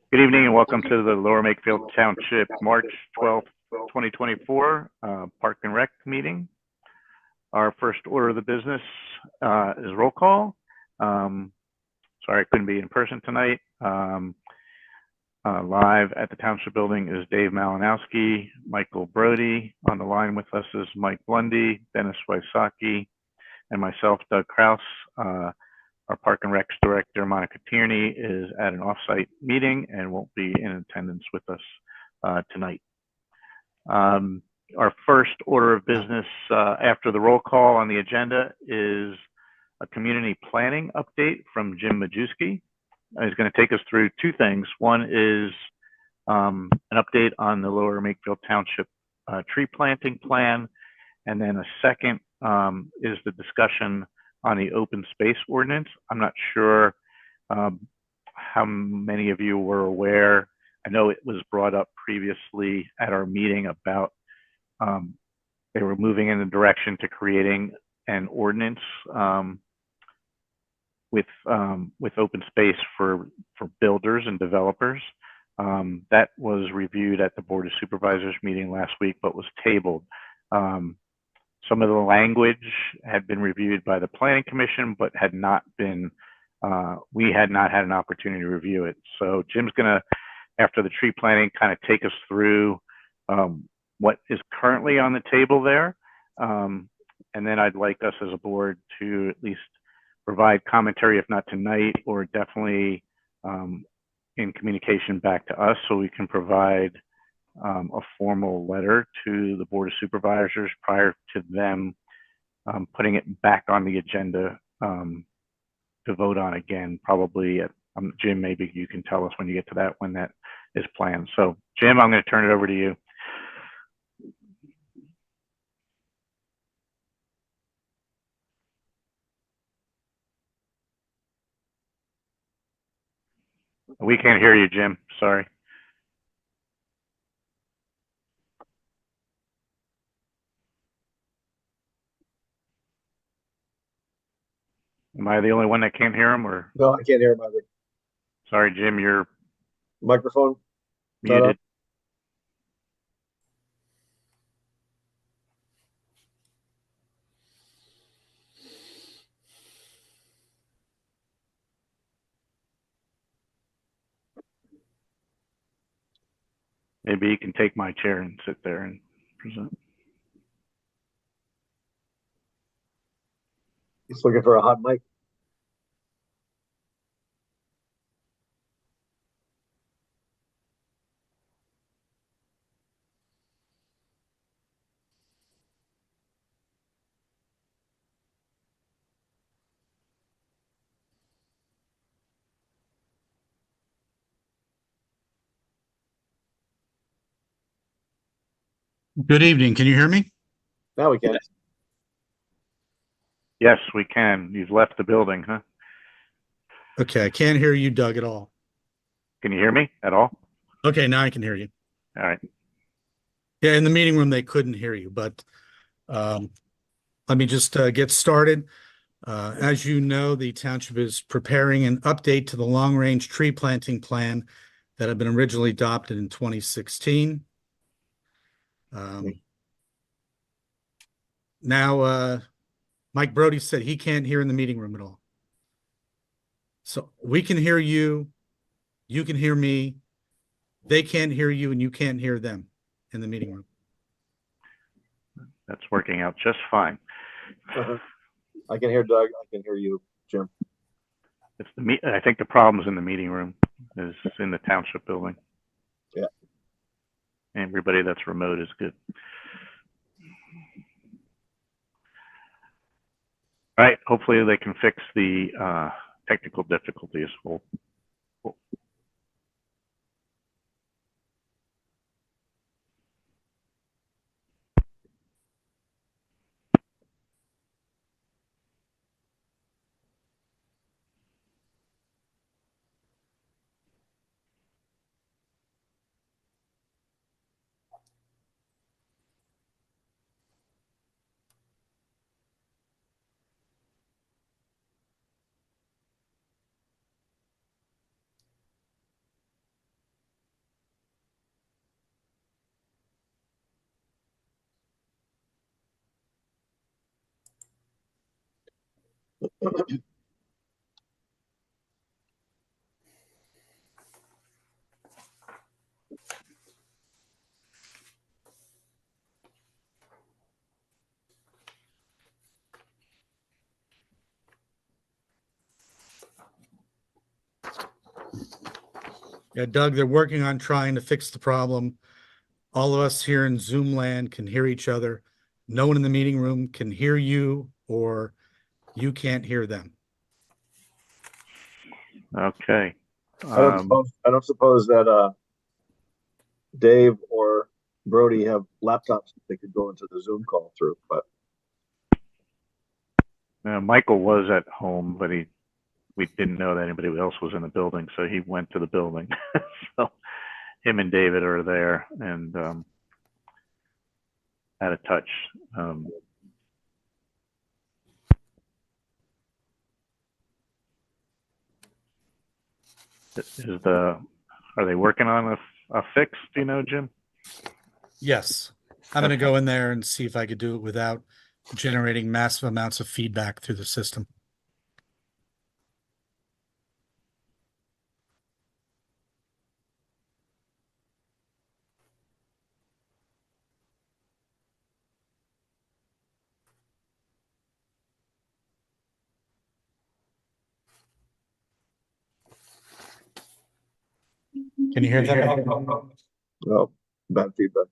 Good evening and welcome to the Lower Makefield Township March 12th, 2024 Park and Rec meeting. Our first order of the business is roll call. Sorry I couldn't be in person tonight. Live at the Township Building is Dave Malinowski, Michael Brody. On the line with us is Mike Blundy, Dennis Wysocki, and myself, Doug Kraus. Our Park and Recs Director, Monica Tierney, is at an offsite meeting and won't be in attendance with us tonight. Our first order of business after the roll call on the agenda is a community planning update from Jim Majewski. He's going to take us through two things. One is an update on the Lower Makefield Township tree planting plan, and then a second is the discussion on the open space ordinance. I'm not sure how many of you were aware. I know it was brought up previously at our meeting about they were moving in the direction to creating an ordinance with open space for builders and developers. That was reviewed at the Board of Supervisors meeting last week, but was tabled. Some of the language had been reviewed by the Planning Commission, but had not been, we had not had an opportunity to review it. So Jim's gonna, after the tree planting, kind of take us through what is currently on the table there. And then I'd like us as a board to at least provide commentary, if not tonight, or definitely in communication back to us so we can provide a formal letter to the Board of Supervisors prior to them putting it back on the agenda to vote on again, probably at, Jim, maybe you can tell us when you get to that, when that is planned. So Jim, I'm going to turn it over to you. We can't hear you, Jim. Sorry. Am I the only one that can't hear him, or? No, I can't hear him either. Sorry, Jim, you're Microphone muted. Maybe you can take my chair and sit there and present. He's looking for a hot mic. Good evening. Can you hear me? Now we can. Yes, we can. You've left the building, huh? Okay, I can't hear you, Doug, at all. Can you hear me at all? Okay, now I can hear you. All right. Yeah, in the meeting room, they couldn't hear you, but let me just get started. As you know, the township is preparing an update to the long-range tree planting plan that had been originally adopted in 2016. Now, Mike Brody said he can't hear in the meeting room at all. So we can hear you, you can hear me, they can't hear you, and you can't hear them in the meeting room. That's working out just fine. I can hear Doug. I can hear you, Jim. It's I think the problem's in the meeting room, is in the township building. Yeah. Everybody that's remote is good. All right. Hopefully they can fix the technical difficulties. Yeah, Doug, they're working on trying to fix the problem. All of us here in Zoom land can hear each other. No one in the meeting room can hear you, or you can't hear them. Okay. I don't suppose that Dave or Brody have laptops that they could go into the Zoom call through, but Michael was at home, but we didn't know that anybody else was in the building, so he went to the building. So him and David are there and had a touch. Are they working on a fix? Do you know, Jim? Yes, I'm going to go in there and see if I could do it without generating massive amounts of feedback through the system. Can you hear that? no, bad feedback.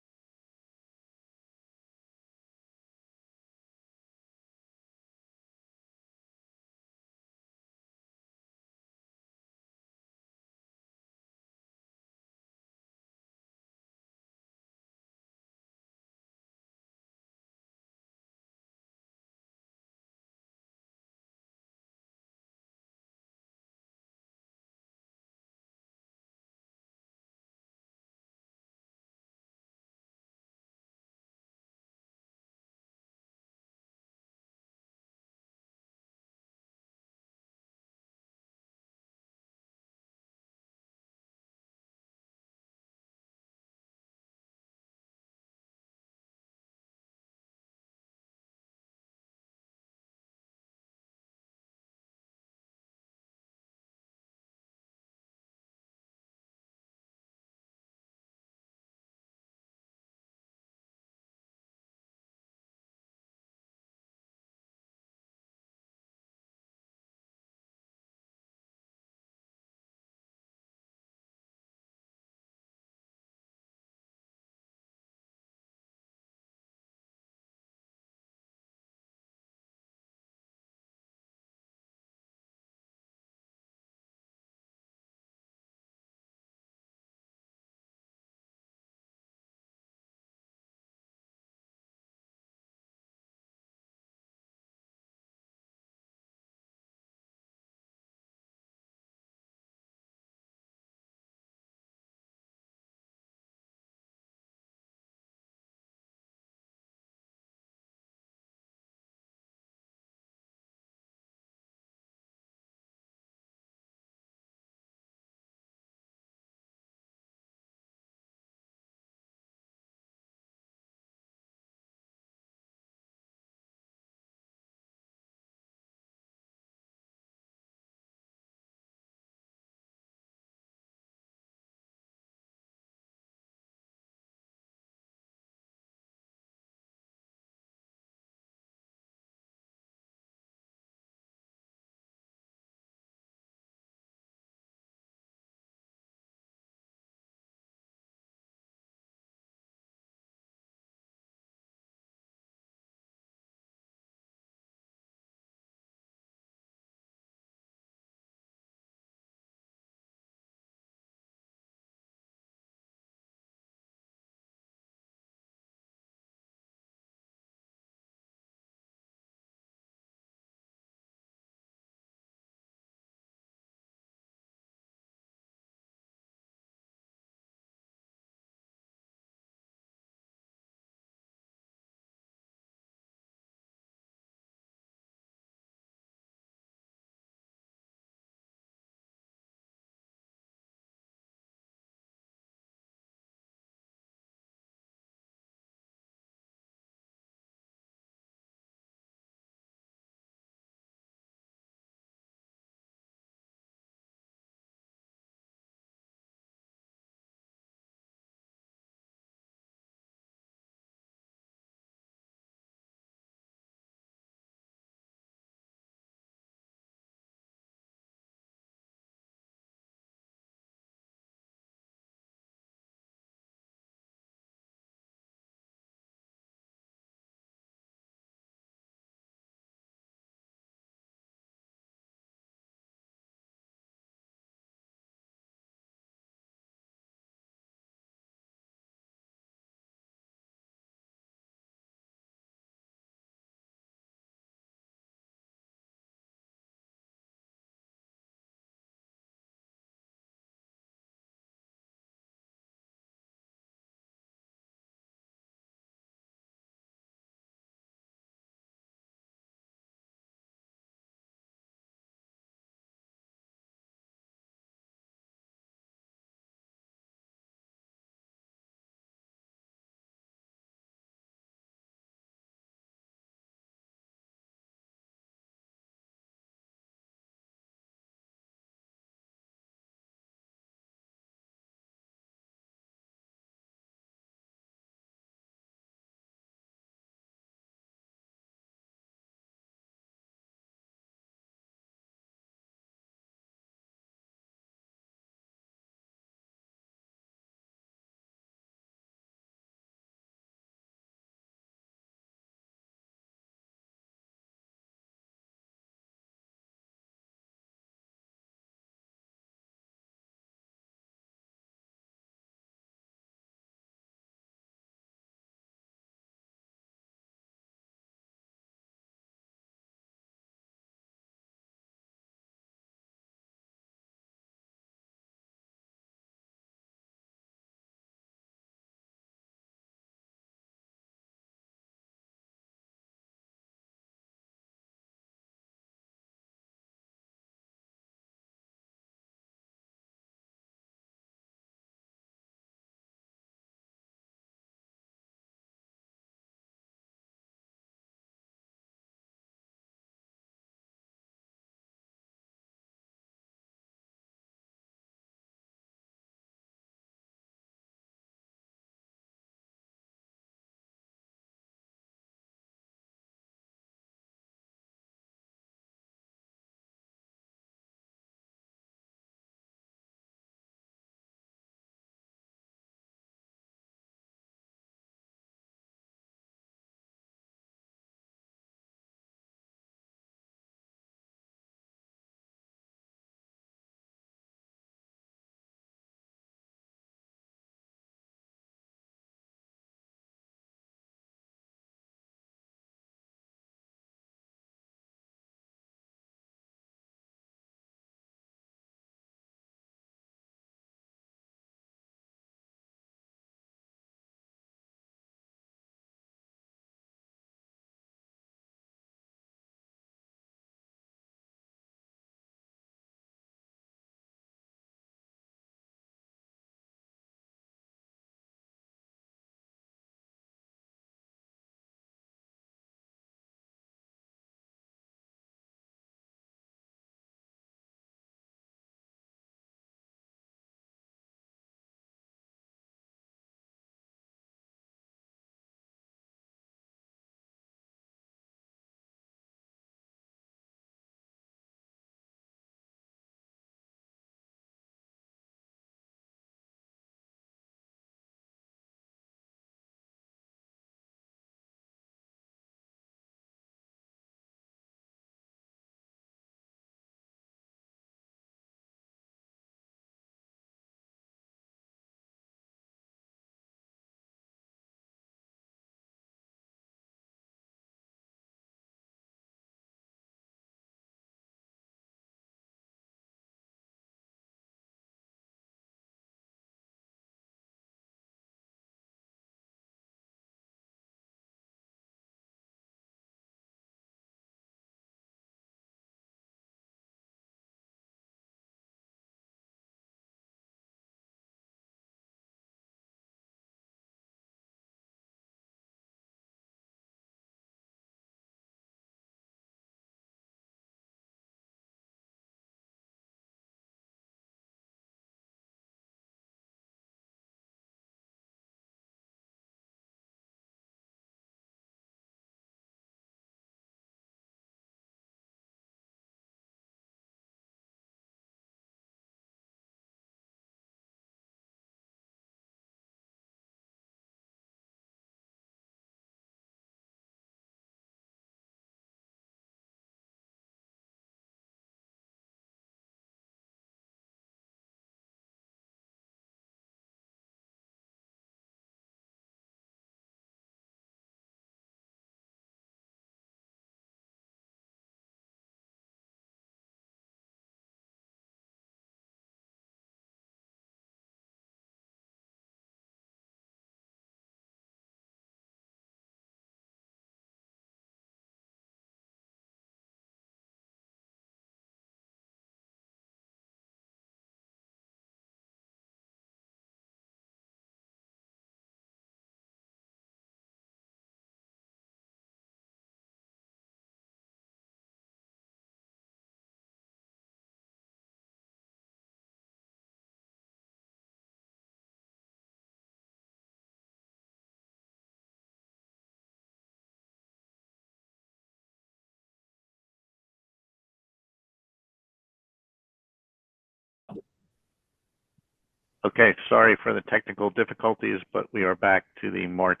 Okay, sorry for the technical difficulties, but we are back to the March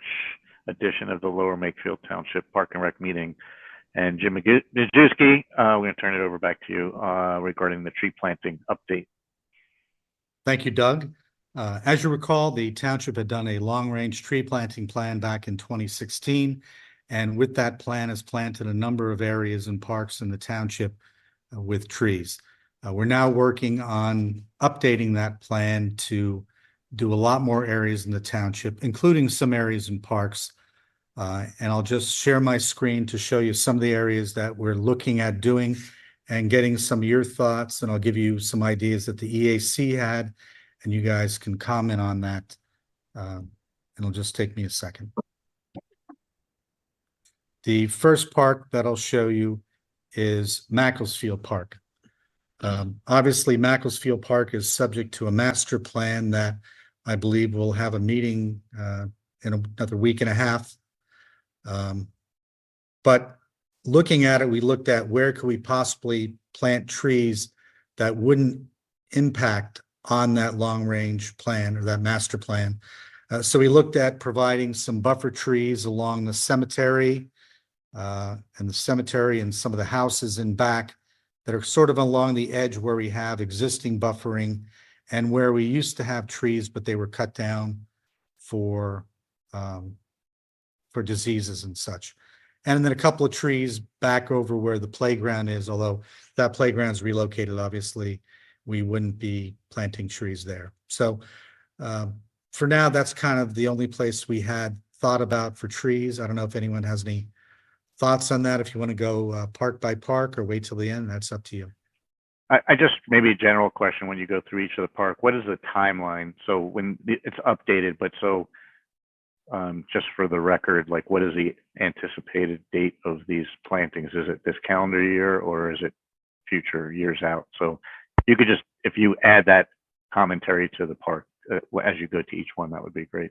edition of the Lower Makefield Township Park and Rec meeting. And Jim Majewski, we're going to turn it over back to you regarding the tree planting update. Thank you, Doug. As you recall, the township had done a long-range tree planting plan back in 2016. And with that plan has planted a number of areas and parks in the township with trees. We're now working on updating that plan to do a lot more areas in the township, including some areas in parks. And I'll just share my screen to show you some of the areas that we're looking at doing and getting some of your thoughts. And I'll give you some ideas that the EAC had, and you guys can comment on that. It'll just take me a second. The first park that I'll show you is Makefield Park. Obviously, Makefield Park is subject to a master plan that I believe will have a meeting in another week and a half. But looking at it, we looked at where could we possibly plant trees that wouldn't impact on that long-range plan or that master plan. So we looked at providing some buffer trees along the cemetery and some of the houses in back that are sort of along the edge where we have existing buffering and where we used to have trees, but they were cut down for diseases and such. And then a couple of trees back over where the playground is, although that playground is relocated, obviously, we wouldn't be planting trees there. So for now, that's kind of the only place we had thought about for trees. I don't know if anyone has any thoughts on that. If you want to go park by park or wait till the end, that's up to you. I just, maybe a general question when you go through each of the park, what is the timeline? So when it's updated, but so just for the record, like what is the anticipated date of these plantings? Is it this calendar year or is it future years out? So you could just, if you add that commentary to the park as you go to each one, that would be great.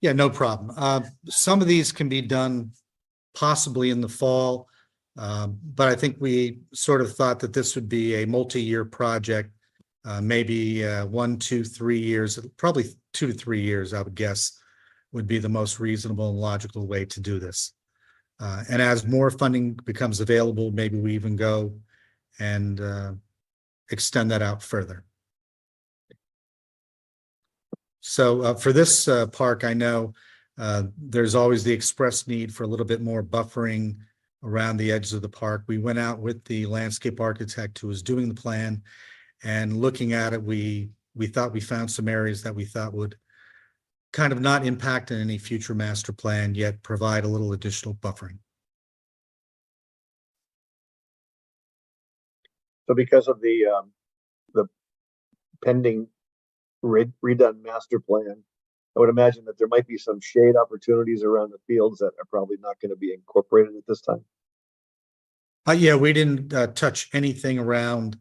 Yeah, no problem. Some of these can be done possibly in the fall, but I think we sort of thought that this would be a multi-year project, maybe 1, 2, 3 years, probably 2 to 3 years, I would guess, would be the most reasonable and logical way to do this. And as more funding becomes available, maybe we even go and extend that out further. So for this park, I know there's always the express need for a little bit more buffering around the edges of the park. We went out with the landscape architect who was doing the plan, and looking at it, we thought we found some areas that we thought would kind of not impact in any future master plan, yet provide a little additional buffering. So because of the pending redone master plan, I would imagine that there might be some shade opportunities around the fields that are probably not going to be incorporated at this time. Yeah, we didn't touch anything around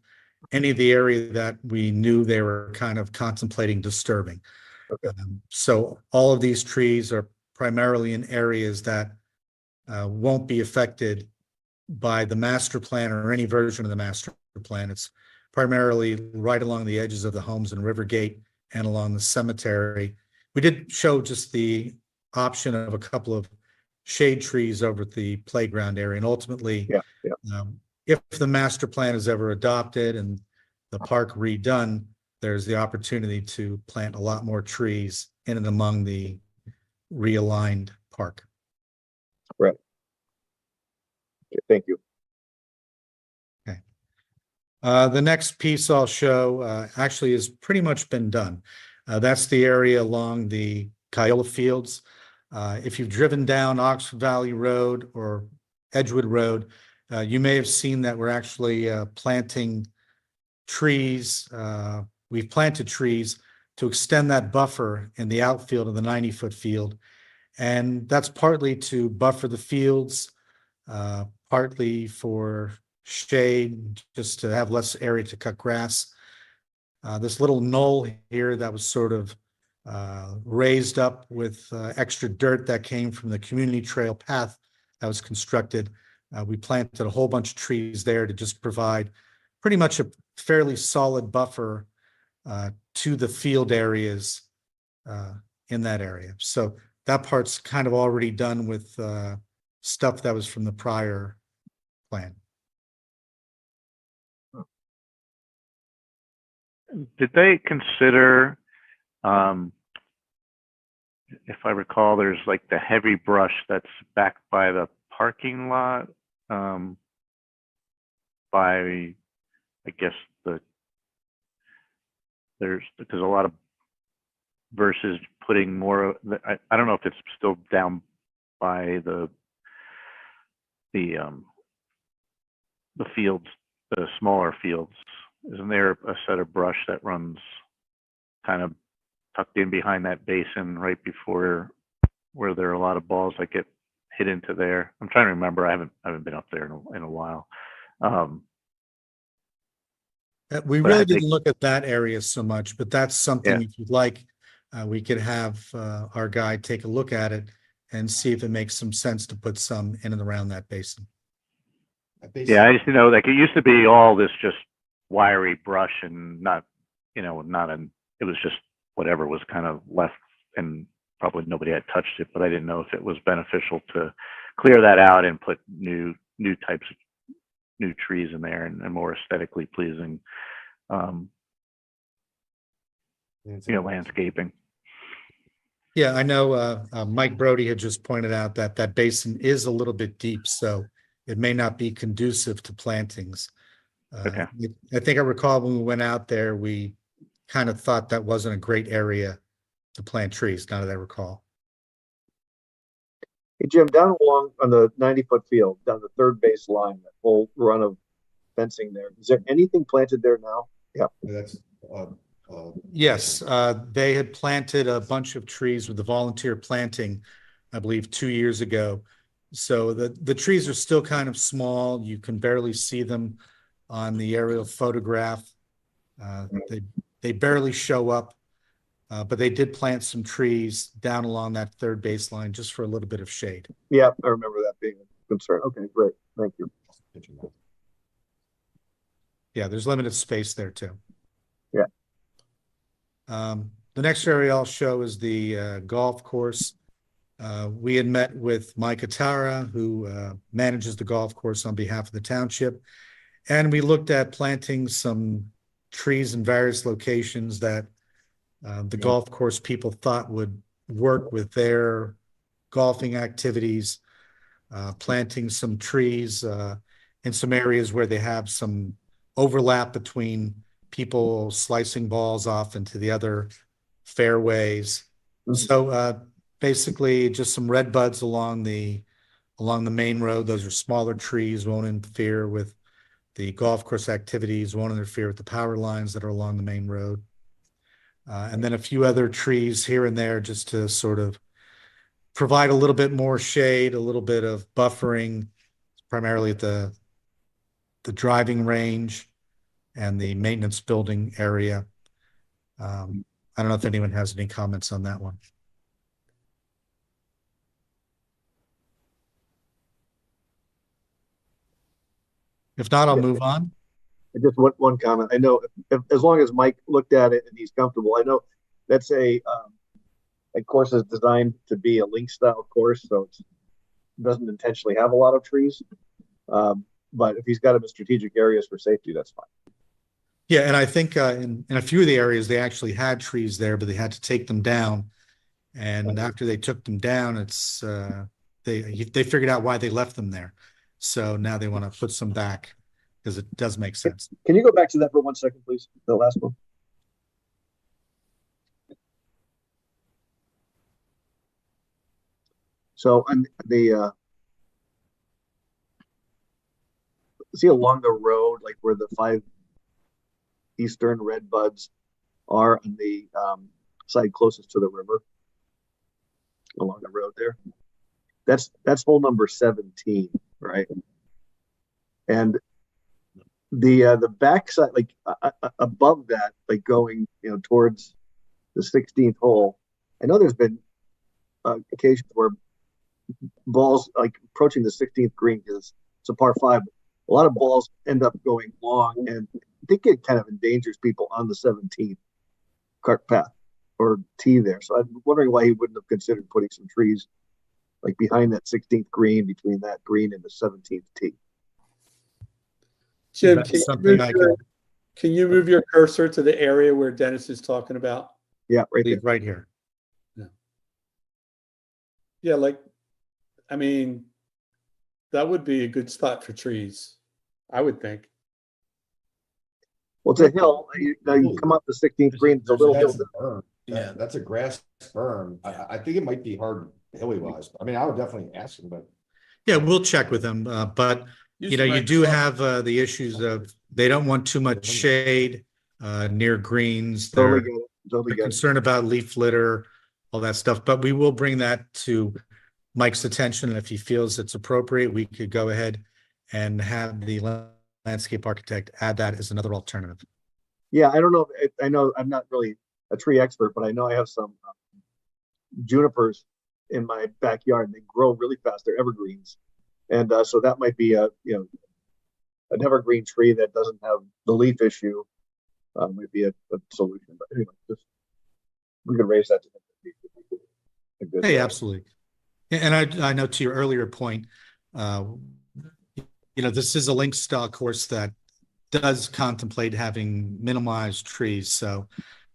any of the area that we knew they were kind of contemplating disturbing. Okay. So all of these trees are primarily in areas that won't be affected by the master plan or any version of the master plan. It's primarily right along the edges of the homes in Rivergate and along the cemetery. We did show just the option of a couple of shade trees over at the playground area. And ultimately, if the master plan is ever adopted and the park redone, there's the opportunity to plant a lot more trees in and among the realigned park. Right. Okay, thank you. Okay. The next piece I'll show actually has pretty much been done. That's the area along the Kiola Fields. If you've driven down Oxford Valley Road or Edgewood Road, you may have seen that we're actually planting trees. We've planted trees to extend that buffer in the outfield of the 90-foot field. And that's partly to buffer the fields, partly for shade, just to have less area to cut grass. This little knoll here that was sort of raised up with extra dirt that came from the community trail path that was constructed. We planted a whole bunch of trees there to just provide pretty much a fairly solid buffer to the field areas in that area. So that part's kind of already done with stuff that was from the prior plan. Did they consider, if I recall, there's like the heavy brush that's back by the parking lot, by, I guess there's a lot of, versus putting more, I don't know if it's still down by the fields, the smaller fields. Isn't there a set of brush that runs kind of tucked in behind that basin right before where there are a lot of balls that get hit into there? I'm trying to remember. I haven't been up there in a while. We really didn't look at that area so much, but that's something, Yeah. if you'd like, we could have our guy take a look at it and see if it makes some sense to put some in and around that basin. Yeah, I just like it used to be all this just wiry brush and not it was just whatever was kind of left, and probably nobody had touched it, but I didn't know if it was beneficial to clear that out and put new types of new trees in there and more aesthetically pleasing landscaping. Yeah, I know Mike Brody had just pointed out that that basin is a little bit deep, so it may not be conducive to plantings. Okay. I think I recall when we went out there, we kind of thought that wasn't a great area to plant trees, now that I recall. Hey, Jim, down along on the 90-foot field, down the third base line, that whole run of fencing there, is there anything planted there now? Yeah. Yes, they had planted a bunch of trees with the volunteer planting, I believe 2 years ago. So the trees are still kind of small. You can barely see them on the aerial photograph. They barely show up, but they did plant some trees down along that third baseline just for a little bit of shade. Yeah, I remember that being a concern. Okay, great. Thank you. Yeah, there's limited space there too. Yeah. The next area I'll show is the golf course. We had met with Mike Atara, who manages the golf course on behalf of the township, and we looked at planting some trees in various locations that the golf course people thought would work with their golfing activities, planting some trees in some areas where they have some overlap between people slicing balls off into the other fairways. So basically just some red buds along the main road. Those are smaller trees, won't interfere with the golf course activities, won't interfere with the power lines that are along the main road. And then a few other trees here and there just to sort of provide a little bit more shade, a little bit of buffering, primarily at the driving range and the maintenance building area. I don't know if anyone has any comments on that one. If not, I'll move on. Just one comment. I know as long as Mike looked at it and he's comfortable, I know that's a course is designed to be a link style course, so it doesn't intentionally have a lot of trees. But if he's got them in strategic areas for safety, that's fine. Yeah, and I think in a few of the areas they actually had trees there, but they had to take them down. And after they took them down, it's they figured out why they left them there. So now they want to put some back because it does make sense. Can you go back to that for 1 second, please? The last one. So on the see along the road, like where the 5 eastern red buds are on the side closest to the river, along the road there. That's hole number 17, right? And the backside, like above that, like going towards the 16th hole. I know there's been occasions where balls like approaching the 16th green, because it's a par 5. A lot of balls end up going long, and I think it kind of endangers people on the 17th. cart path or tee there. So I'm wondering why he wouldn't have considered putting some trees like behind that 16th green, between that green and the 17th tee. Jim, That's something I can can you move your cursor to the area where Dennis is talking about? Yeah, right there. leave right here. Yeah, like, I mean, that would be a good spot for trees, I would think. Well, it's a hill. Now you come up the 16th green, it's a little hill. That's a berm. That's a grass berm. I think it might be hard hilly wise. I mean, I would definitely ask him, but Yeah, we'll check with them, but you know, you do have the issues of they don't want too much shade near greens. Totally They're, get it. Totally they're get it. concerned about leaf litter, all that stuff, but we will bring that to Mike's attention. And if he feels it's appropriate, we could go ahead and have the landscape architect add that as another alternative. Yeah, I don't know. I know I'm not really a tree expert, but I know I have some junipers in my backyard, and they grow really fast. They're evergreens, and so that might be an evergreen tree that doesn't have the leaf issue. Might be a solution. But anyway, just we can raise that to him. Hey, absolutely. And I know to your earlier point, this is a link style course that does contemplate having minimized trees. So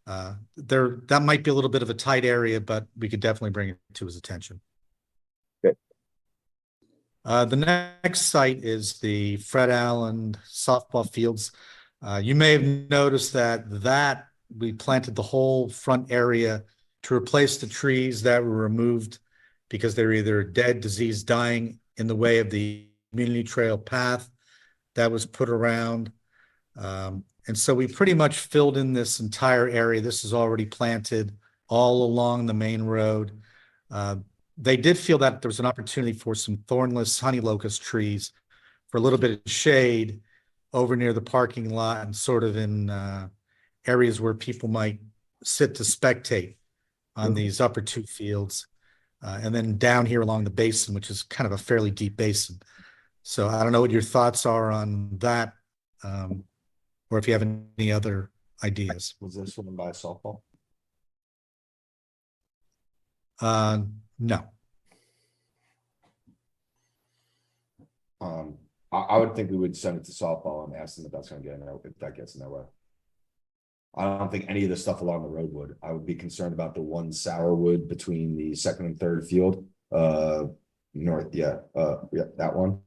that might be a little bit of a tight area, but we could definitely bring it to his attention. Okay. The next site is the Fred Allen softball fields. You may have noticed that we planted the whole front area to replace the trees that were removed because they were either dead, diseased, dying in the way of the community trail path that was put around. And so we pretty much filled in this entire area. This is already planted all along the main road. They did feel that there was an opportunity for some thornless honey locust trees for a little bit of shade over near the parking lot and sort of in areas where people might sit to spectate on these upper two fields. And then down here along the basin, which is kind of a fairly deep basin. So I don't know what your thoughts are on that, or if you have any other ideas. was this one by softball? No. I would think we would send it to softball and ask them if that's going to get in there, if that gets in their way. I don't think any of the stuff along the road would. I would be concerned about the one sourwood between the second and third field. North, that one.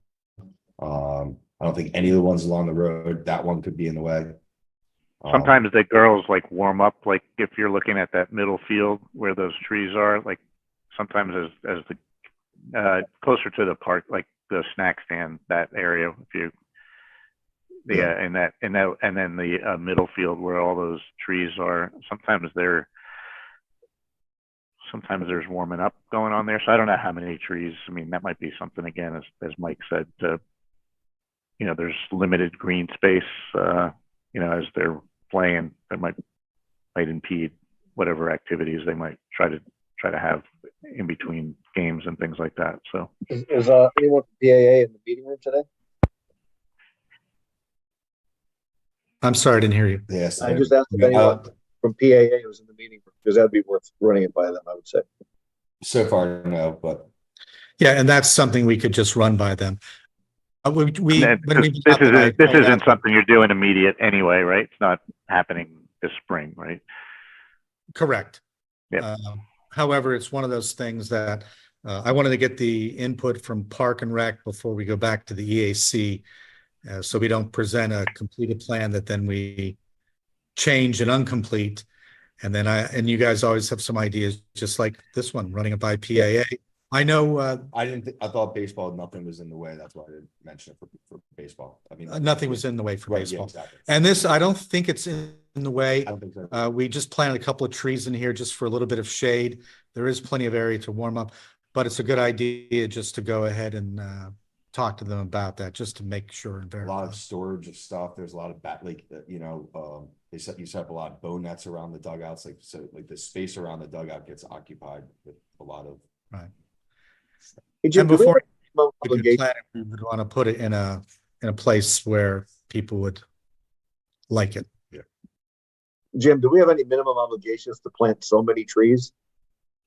I don't think any of the ones along the road, that one could be in the way. Sometimes the girls like warm up, like if you're looking at that middle field where those trees are, like sometimes as the closer to the park, like the snack stand, that area, if you and then the middle field where all those trees are, sometimes there's warming up going on there. So I don't know how many trees. I mean, that might be something, again, as Mike said, there's limited green space, as they're playing, that might impede whatever activities they might try to have in between games and things like that. So is anyone from PAA in the meeting room today? I'm sorry, I didn't hear you. Yes, I just asked if anyone from PAA was in the meeting room, because that'd be worth running it by them, I would say. so far, no, but Yeah, and that's something we could just run by them. This isn't something you're doing immediate anyway, right? It's not happening this spring, right? Correct. Yep. However, it's one of those things that I wanted to get the input from Park and Rec before we go back to the EAC, so we don't present a completed plan that then we change and incomplete. And then you guys always have some ideas, just like this one, running it by PAA. I know. I thought baseball, nothing was in the way. That's why I didn't mention it for baseball. I mean, nothing was in the way for baseball. Yeah, exactly. And this, I don't think it's in the way. I don't think so. We just planted a couple of trees in here just for a little bit of shade. There is plenty of area to warm up, but it's a good idea just to go ahead and talk to them about that, just to make sure and verify. A lot of storage of stuff. There's a lot of they set up a lot of bow nets around the dugouts, like the space around the dugout gets occupied with a lot of. Right. And before we would want to put it in a place where people would like it. Yeah. Jim, do we have any minimum obligations to plant so many trees?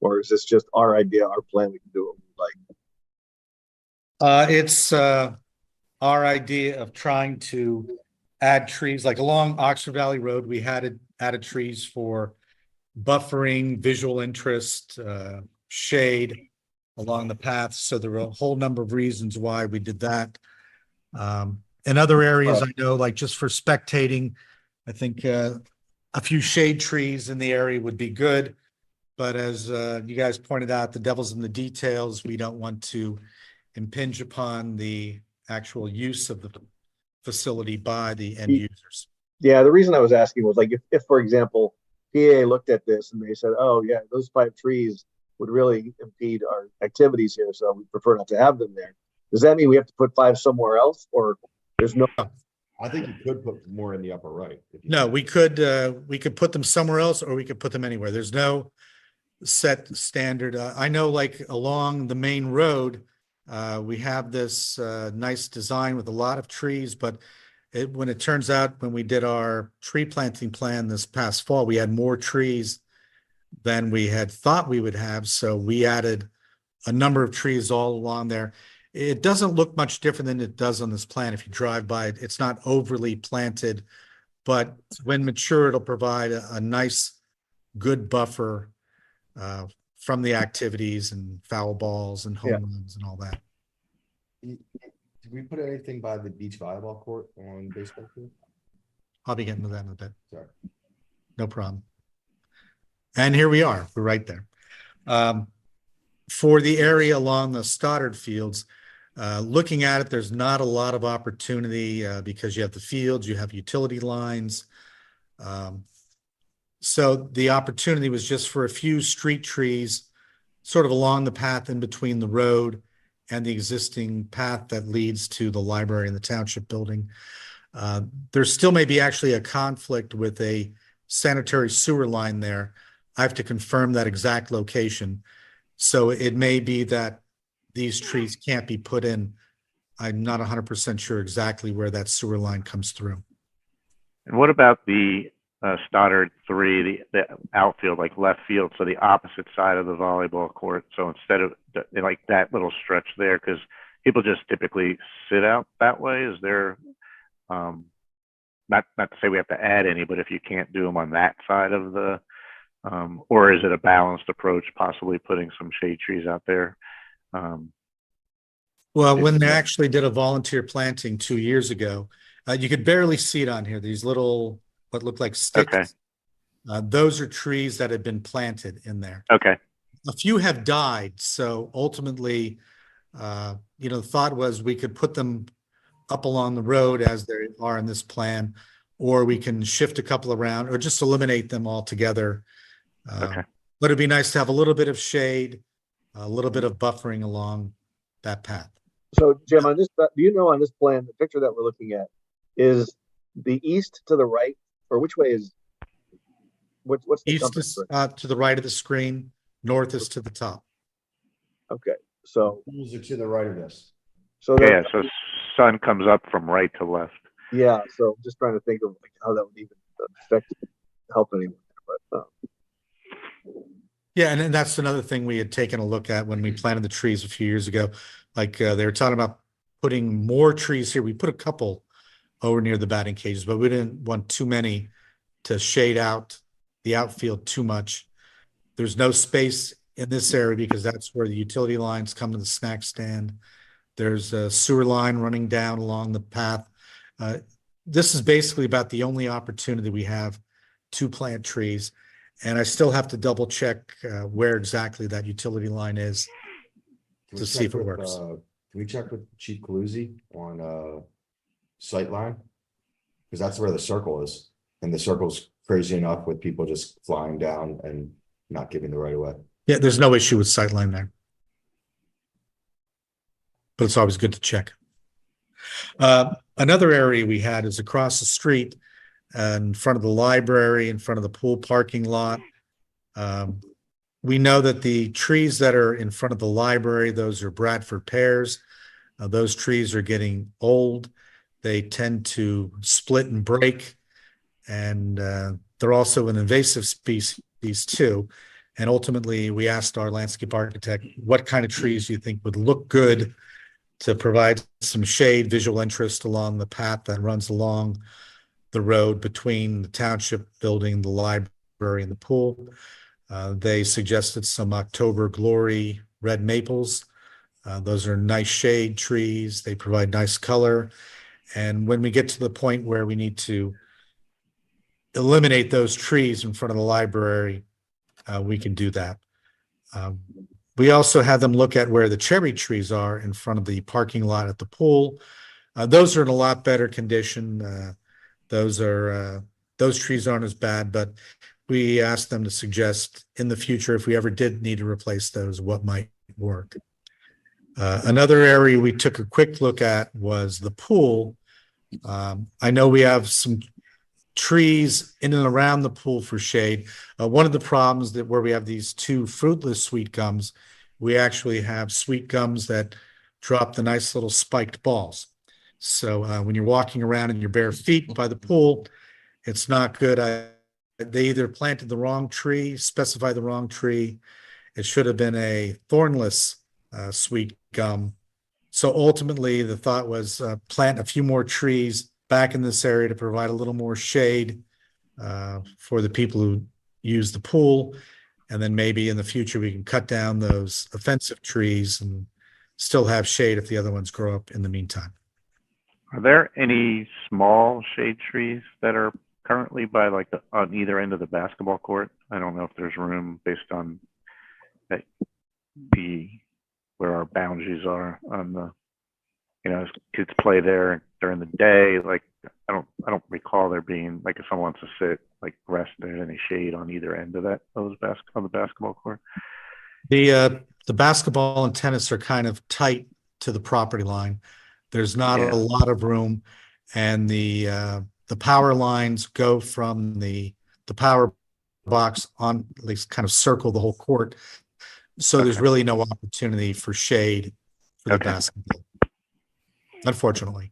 Or is this just our idea, our plan, we can do what we like? It's our idea of trying to add trees, like along Oxford Valley Road, we had added trees for buffering, visual interest, shade along the path. So there were a whole number of reasons why we did that. In other areas, I know, like just for spectating, I think a few shade trees in the area would be good. But as you guys pointed out, the devil's in the details. We don't want to impinge upon the actual use of the facility by the end users. Yeah, the reason I was asking was like if for example, PA looked at this and they said, oh yeah, those 5 trees would really impede our activities here, so we prefer not to have them there. Does that mean we have to put 5 somewhere else, or there's no? I think you could put more in the upper right. No, we could put them somewhere else, or we could put them anywhere. There's no set standard. I know, like along the main road, we have this nice design with a lot of trees, but when it turns out when we did our tree planting plan this past fall, we had more trees than we had thought we would have. So we added a number of trees all along there. It doesn't look much different than it does on this plan. If you drive by it, it's not overly planted, but when mature, it'll provide a nice, good buffer from the activities and foul balls and home runs and all that. Did we put anything by the beach volleyball court on baseball field? I'll be getting to that in a bit. Sorry. No problem. And here we are. We're right there. For the area along the Stoddard fields, looking at it, there's not a lot of opportunity because you have the fields, you have utility lines. So the opportunity was just for a few street trees sort of along the path in between the road and the existing path that leads to the library and the township building. There still may be actually a conflict with a sanitary sewer line there. I have to confirm that exact location. So it may be that these trees can't be put in. I'm not 100% sure exactly where that sewer line comes through. And what about the Stoddard 3, the outfield, like left field, so the opposite side of the volleyball court? So instead of like that little stretch there, because people just typically sit out that way, is there, not to say we have to add any, but if you can't do them on that side of the, or is it a balanced approach, possibly putting some shade trees out there? Well, when they actually did a volunteer planting 2 years ago, you could barely see it on here. These little, what look like sticks. Okay. Those are trees that have been planted in there. Okay. A few have died. So ultimately, the thought was we could put them up along the road as they are in this plan, or we can shift a couple around or just eliminate them altogether. Okay. But it'd be nice to have a little bit of shade, a little bit of buffering along that path. So Jim, on this, do you know on this plan, the picture that we're looking at, is the east to the right, or which way is, what's the East is to the right of the screen, north is to the top. Okay, so Pools are to the right of this. so Yeah, so sun comes up from right to left. yeah, so just trying to think of like how that would even affect help anyone, but Yeah, and then that's another thing we had taken a look at when we planted the trees a few years ago. Like they were talking about putting more trees here. We put a couple over near the batting cages, but we didn't want too many to shade out the outfield too much. There's no space in this area because that's where the utility lines come to the snack stand. There's a sewer line running down along the path. This is basically about the only opportunity we have to plant trees. And I still have to double check where exactly that utility line is to see if it works. Can we check with Chief Coluzzi on Sightline? Because that's where the circle is. And the circle's crazy enough with people just flying down and not giving the right of way. Yeah, there's no issue with sightline there. But it's always good to check. Another area we had is across the street in front of the library, in front of the pool parking lot. We know that the trees that are in front of the library, those are Bradford pears. Those trees are getting old. They tend to split and break, and they're also an invasive species too. And ultimately, we asked our landscape architect, what kind of trees do you think would look good to provide some shade, visual interest along the path that runs along the road between the township building, the library, and the pool. They suggested some October Glory red maples. Those are nice shade trees. They provide nice color. And when we get to the point where we need to eliminate those trees in front of the library, we can do that. We also had them look at where the cherry trees are in front of the parking lot at the pool. Those are in a lot better condition. Those trees aren't as bad, but we asked them to suggest in the future, if we ever did need to replace those, what might work. Another area we took a quick look at was the pool. I know we have some trees in and around the pool for shade. One of the problems that where we have these two fruitless sweet gums, we actually have sweet gums that drop the nice little spiked balls. So when you're walking around in your bare feet by the pool, it's not good. They either planted the wrong tree, specified the wrong tree. It should have been a thornless sweet gum. So ultimately, the thought was plant a few more trees back in this area to provide a little more shade for the people who use the pool. And then maybe in the future, we can cut down those offensive trees and still have shade if the other ones grow up in the meantime. Are there any small shade trees that are currently by on either end of the basketball court? I don't know if there's room based on where our boundaries are on the, as kids play there during the day. Like I don't recall there being if someone wants to sit rest, there's any shade on either end of on the basketball court. The basketball and tennis are kind of tight to the property line. There's not a lot of room, and the power lines go from the power box on, at least kind of circle the whole court. So there's really no opportunity for shade for the basketball, unfortunately.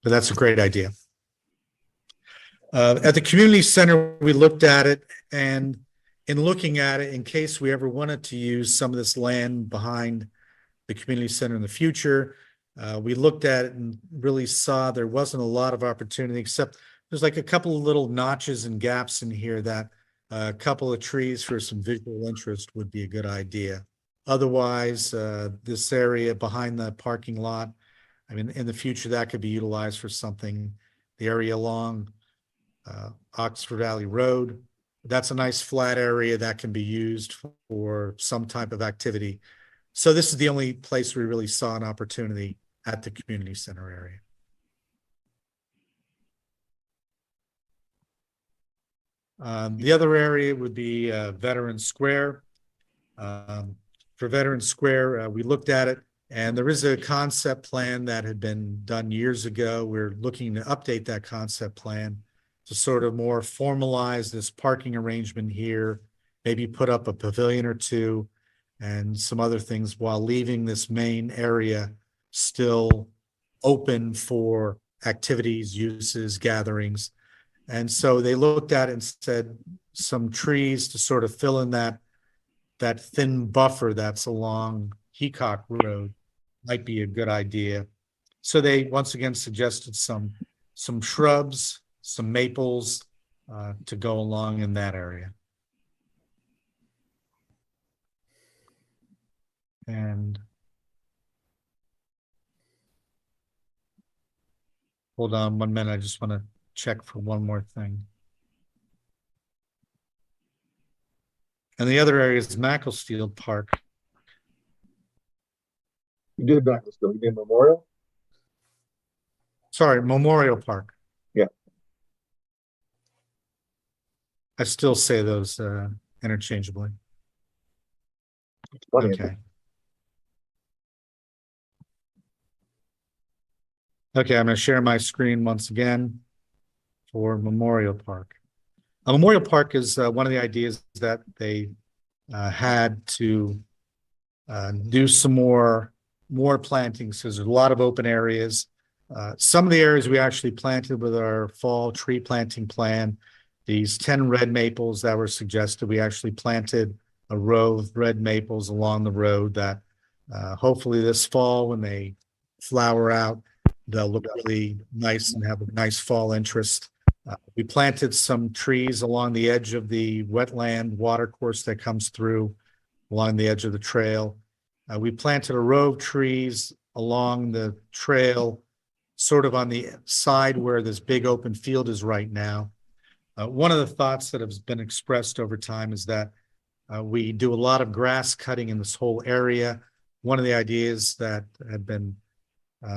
But that's a great idea. At the community center, we looked at it, and in looking at it, in case we ever wanted to use some of this land behind the community center in the future, we looked at it and really saw there wasn't a lot of opportunity, except there's a couple of little notches and gaps in here that a couple of trees for some visual interest would be a good idea. Otherwise, this area behind the parking lot, I mean, in the future, that could be utilized for something. The area along Oxford Valley Road, that's a nice flat area that can be used for some type of activity. So this is the only place we really saw an opportunity at the community center area. The other area would be Veteran Square. For Veteran Square, we looked at it, and there is a concept plan that had been done years ago. We're looking to update that concept plan to sort of more formalize this parking arrangement here, maybe put up a pavilion or two and some other things while leaving this main area still open for activities, uses, gatherings. And so they looked at it and said some trees to sort of fill in that thin buffer that's along Heacock Road might be a good idea. So they once again suggested some shrubs, some maples to go along in that area. And hold on 1 minute, I just want to check for one more thing. And the other area is Makefield Park. You did Makefield. You did Memorial? Sorry, Memorial Park. Yeah. I still say those interchangeably. Okay. Okay, I'm going to share my screen once again for Memorial Park. Memorial Park is one of the ideas that they had to do some more plantings, because there's a lot of open areas. Some of the areas we actually planted with our fall tree planting plan. these 10 red maples that were suggested. We actually planted a row of red maples along the road that hopefully this fall, when they flower out, they'll look really nice and have a nice fall interest. We planted some trees along the edge of the wetland watercourse that comes through along the edge of the trail. We planted a row of trees along the trail, sort of on the side where this big open field is right now. One of the thoughts that has been expressed over time is that we do a lot of grass cutting in this whole area. One of the ideas that had been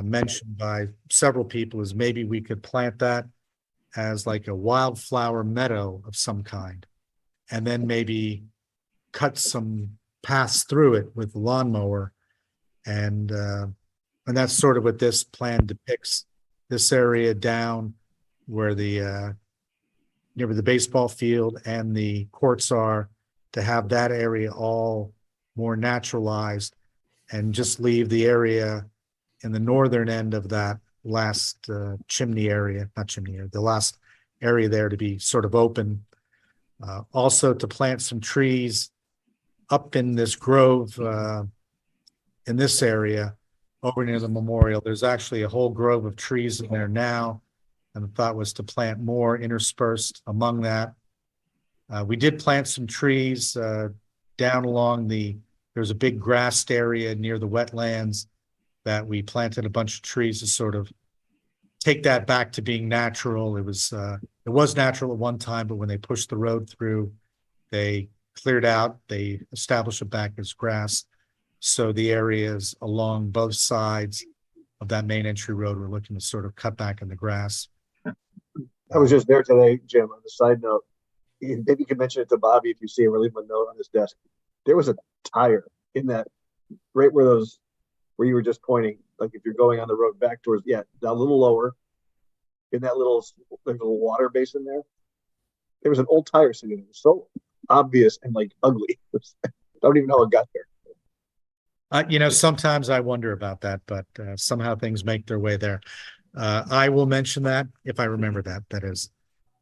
mentioned by several people is maybe we could plant that as like a wildflower meadow of some kind, and then maybe cut some paths through it with the lawnmower. And that's sort of what this plan depicts, this area down where the near the baseball field and the courts are, to have that area all more naturalized and just leave the area in the northern end of that last chimney area, not chimney area, the last area there to be sort of open. Also to plant some trees up in this grove in this area over near the memorial. There's actually a whole grove of trees in there now, and the thought was to plant more interspersed among that. We did plant some trees down along there's a big grassed area near the wetlands that we planted a bunch of trees to sort of take that back to being natural. It was natural at one time, but when they pushed the road through, they cleared out, they established it back as grass. So the areas along both sides of that main entry road, we're looking to sort of cut back in the grass. I was just there today, Jim, on the side note. Maybe you can mention it to Bobby if you see him, or leave him a note on his desk. There was a tire in that, right where you were just pointing, like if you're going on the road back towards, a little lower, in that there's a little water basin there. There was an old tire sitting there. It was so obvious and like ugly. I don't even know how it got there. Sometimes I wonder about that, but somehow things make their way there. I will mention that if I remember that is.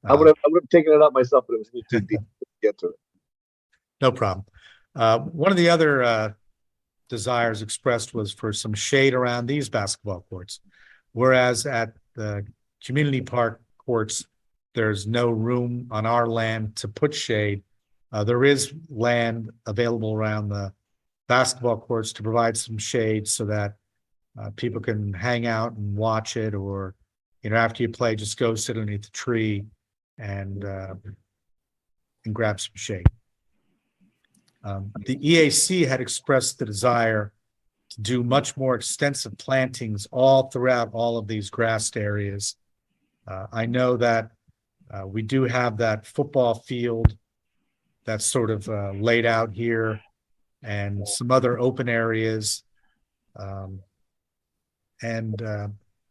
I would have taken it out myself, but it was too deep to get to it. No problem. One of the other desires expressed was for some shade around these basketball courts, whereas at the community park courts, there's no room on our land to put shade. There is land available around the basketball courts to provide some shade so that people can hang out and watch it, or after you play, just go sit underneath the tree and grab some shade. The EAC had expressed the desire to do much more extensive plantings all throughout all of these grassed areas. I know that we do have that football field that's sort of laid out here, and some other open areas. One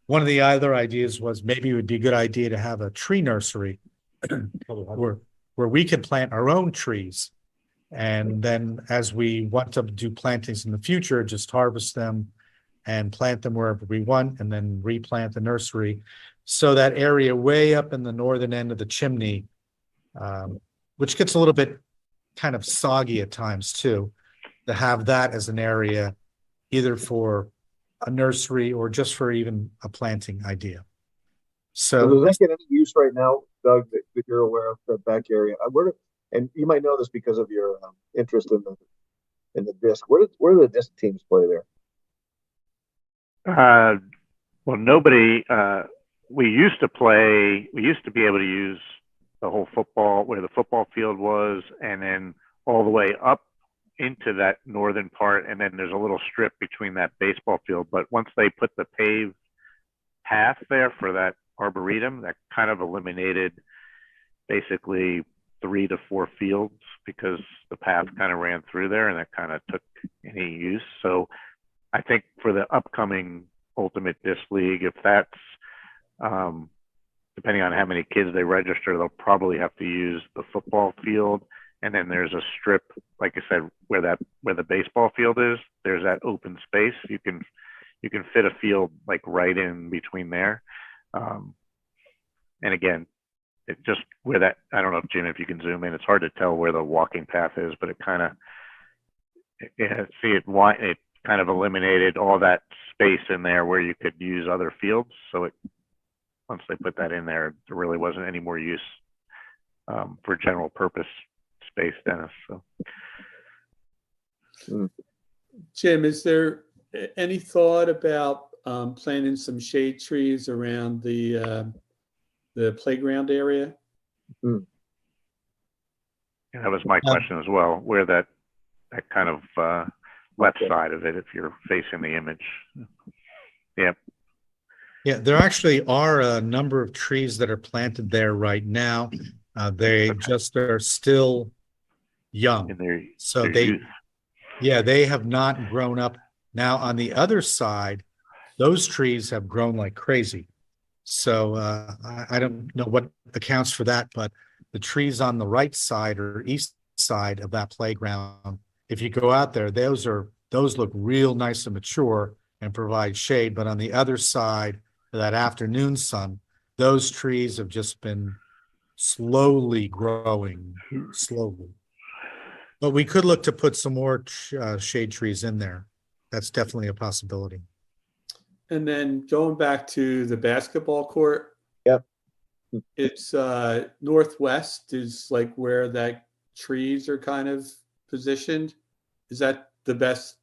of the other ideas was maybe it would be a good idea to have a tree nursery where we could plant our own trees. And then as we want to do plantings in the future, just harvest them and plant them wherever we want, and then replant the nursery. So that area way up in the northern end of the chimney, which gets a little bit kind of soggy at times too, to have that as an area either for a nursery or just for even a planting idea. So does that get any use right now, Doug, that you're aware of, that back area? And you might know this because of your interest in the disc. Where do the disc teams play there? Well, nobody. We used to be able to use the whole where the football field was, and then all the way up into that northern part, and then there's a little strip between that baseball field. But once they put the paved path there for that arboretum, that kind of eliminated basically 3 to 4 fields, because the path kind of ran through there, and that kind of took any use. So I think for the upcoming Ultimate Disc League, if that's depending on how many kids they register, they'll probably have to use the football field. And then there's a strip, like I said, where the baseball field is. There's that open space. You can fit a field like right in between there. And again, it just where that, I don't know if Jim, if you can zoom in, it's hard to tell where the walking path is, but it kind of, it kind of eliminated all that space in there where you could use other fields. So once they put that in there, there really wasn't any more use for general purpose space, Dennis. So. Jim, is there any thought about planting some shade trees around the playground area? Yeah, that was my question as well, where that kind of left side of it, if you're facing the image. Yeah. Yeah, there actually are a number of trees that are planted there right now. They just are still young. In their youth. Yeah, they have not grown up. Now on the other side, those trees have grown like crazy. So I don't know what accounts for that, but the trees on the right side or east side of that playground, if you go out there, those look real nice and mature and provide shade. But on the other side of that afternoon sun, those trees have just been slowly growing, slowly. But we could look to put some more shade trees in there. That's definitely a possibility. And then going back to the basketball court. Yep. It's northwest is like where that trees are kind of positioned. Is that the best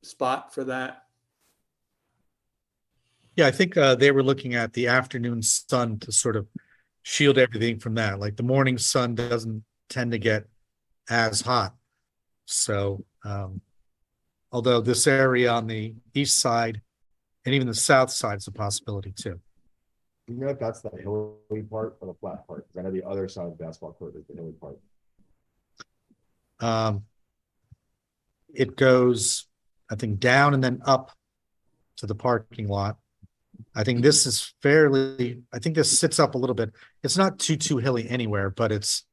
spot for that? Yeah, I think they were looking at the afternoon sun to sort of shield everything from that. Like the morning sun doesn't tend to get as hot. So, although this area on the east side and even the south side is a possibility too. You know if that's the hilly part or the flat part? Because I know the other side of the basketball court is the hilly part. It goes, I think, down and then up to the parking lot. I think this is I think this sits up a little bit. It's not too hilly anywhere, but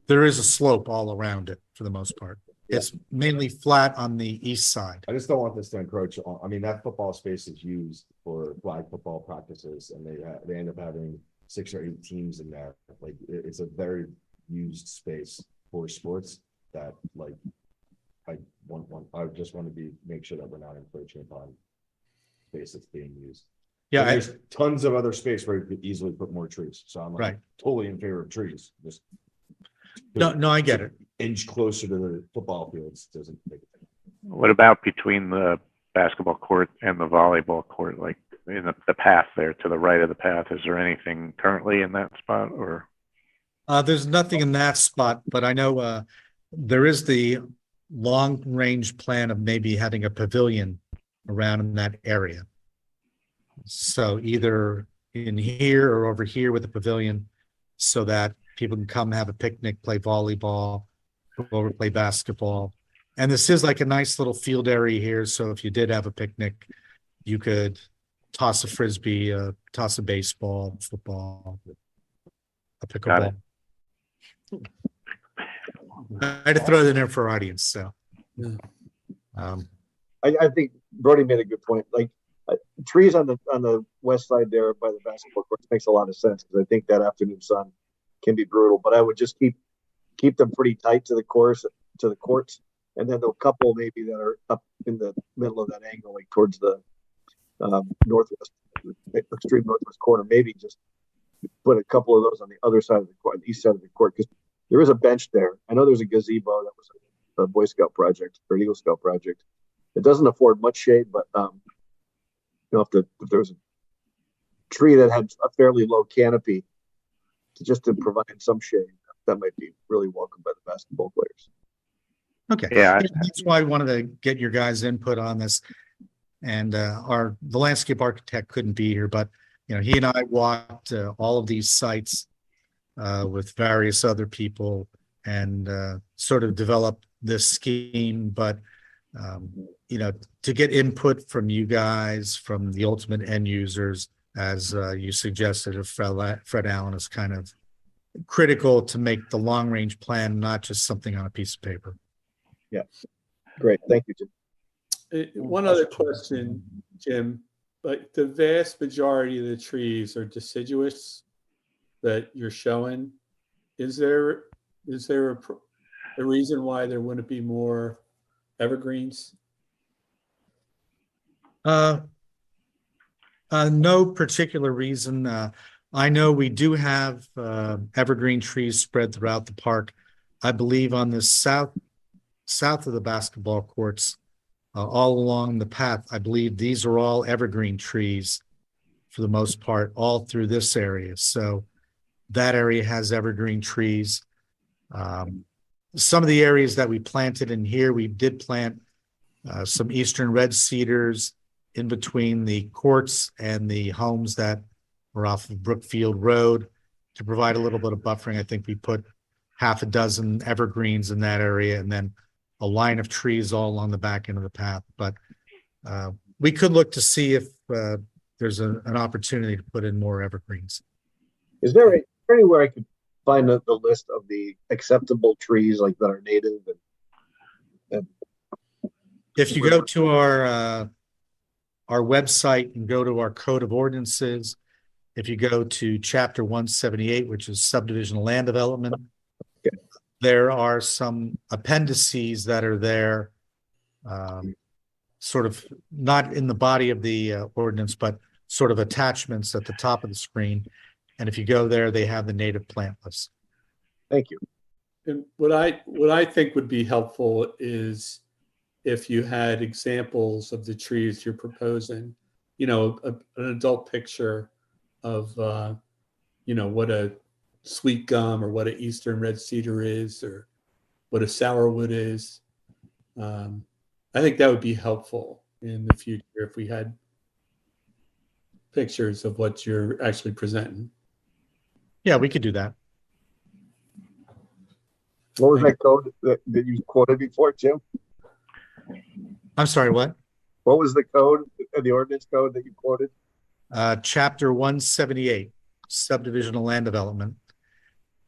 there is a slope all around it for the most part. Yeah. It's mainly flat on the east side. I just don't want this to encroach on, I mean, that football space is used for flag football practices, and they end up having 6 or 8 teams in there. Like, it's a very used space for sports that, like, I just want to make sure that we're not encroaching upon space that's being used. Yeah, there's tons of other space where you could easily put more trees. So I'm like totally in favor of trees. Just no, I get it. Inch closer to the football fields doesn't make it. What about between the basketball court and the volleyball court, like in the path there to the right of the path? Is there anything currently in that spot, or? There's nothing in that spot, but I know there is the long range plan of maybe having a pavilion around in that area. So either in here or over here with a pavilion, so that people can come have a picnic, play volleyball, go over play basketball. And this is like a nice little field area here. So if you did have a picnic, you could toss a frisbee, toss a baseball, football, a pickleball. I had to throw it in there for our audience. So I think Brody made a good point. Like, trees on the west side there by the basketball courts makes a lot of sense, because I think that afternoon sun can be brutal. But I would just keep them pretty tight to the courts, and then the couple maybe that are up in the middle of that angle, like towards the northwest, extreme northwest corner. Maybe just put a couple of those on the other side of the court, the east side of the court, because there is a bench there. I know there's a gazebo that was a Boy Scout project or Eagle Scout project. It doesn't afford much shade, but if there was a tree that had a fairly low canopy to provide some shade, that might be really welcome by the basketball players. Okay. Yeah, that's why I wanted to get your guys' input on this. And the landscape architect couldn't be here, but he and I walked all of these sites with various other people and sort of developed this scheme. But to get input from you guys, from the ultimate end users, as you suggested, of Fred Allen, is kind of critical to make the long range plan not just something on a piece of paper. Yeah, great, thank you, Jim. One other question, Jim. Like, the vast majority of the trees are deciduous. that you're showing. Is there a reason why there wouldn't be more evergreens? No particular reason. I know we do have evergreen trees spread throughout the park. I believe on the south of the basketball courts, all along the path, I believe these are all evergreen trees for the most part, all through this area. So that area has evergreen trees. Some of the areas that we planted in here, we did plant some eastern red cedars in between the courts and the homes that were off of Brookfield Road to provide a little bit of buffering. I think we put half a dozen evergreens in that area and then a line of trees all along the back end of the path. But we could look to see if there's an opportunity to put in more evergreens. Is there anywhere I could find the list of the acceptable trees like that are native? And If you go to our website and go to our Code of Ordinances, if you go to Chapter 178, which is subdivision land development, okay, there are some appendices that are there, sort of not in the body of the ordinance, but sort of attachments at the top of the screen. And if you go there, they have the native plant list. thank you. And what I think would be helpful is if you had examples of the trees you're proposing, an adult picture of, what a sweet gum or what an eastern red cedar is or what a sourwood is. I think that would be helpful in the future if we had pictures of what you're actually presenting. Yeah, we could do that. What was that code that you quoted before, Jim? I'm sorry, what? What was the code, the ordinance code that you quoted? Chapter 178, subdivisional land development.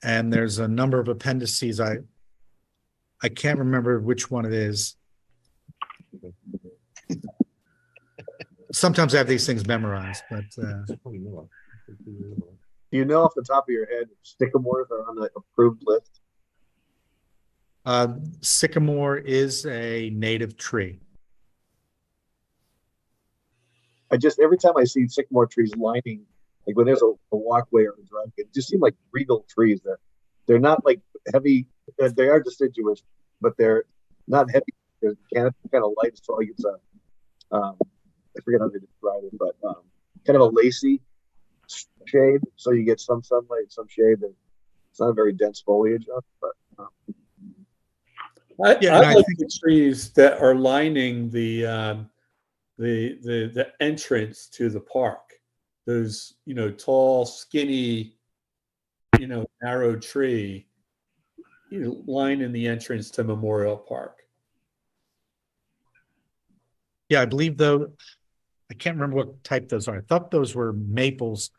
And there's a number of appendices. I can't remember which one it is. Sometimes I have these things memorized, but Do you know off the top of your head if sycamores are on the approved list? sycamore is a native tree. Every time I see sycamore trees lining, like when there's a walkway or a drive, it just seem like regal trees. They're not like heavy. They are deciduous, but they're not heavy. They're kind of light, so it's I forget how they describe it, but kind of a lacy shade. So you get some sunlight, some shade. And it's not a very dense foliage, but. I like the trees that are lining the entrance to the park. Those, tall, skinny, narrow tree, lining the entrance to Memorial Park. Yeah, I believe though, I can't remember what type those are. I thought those were maples,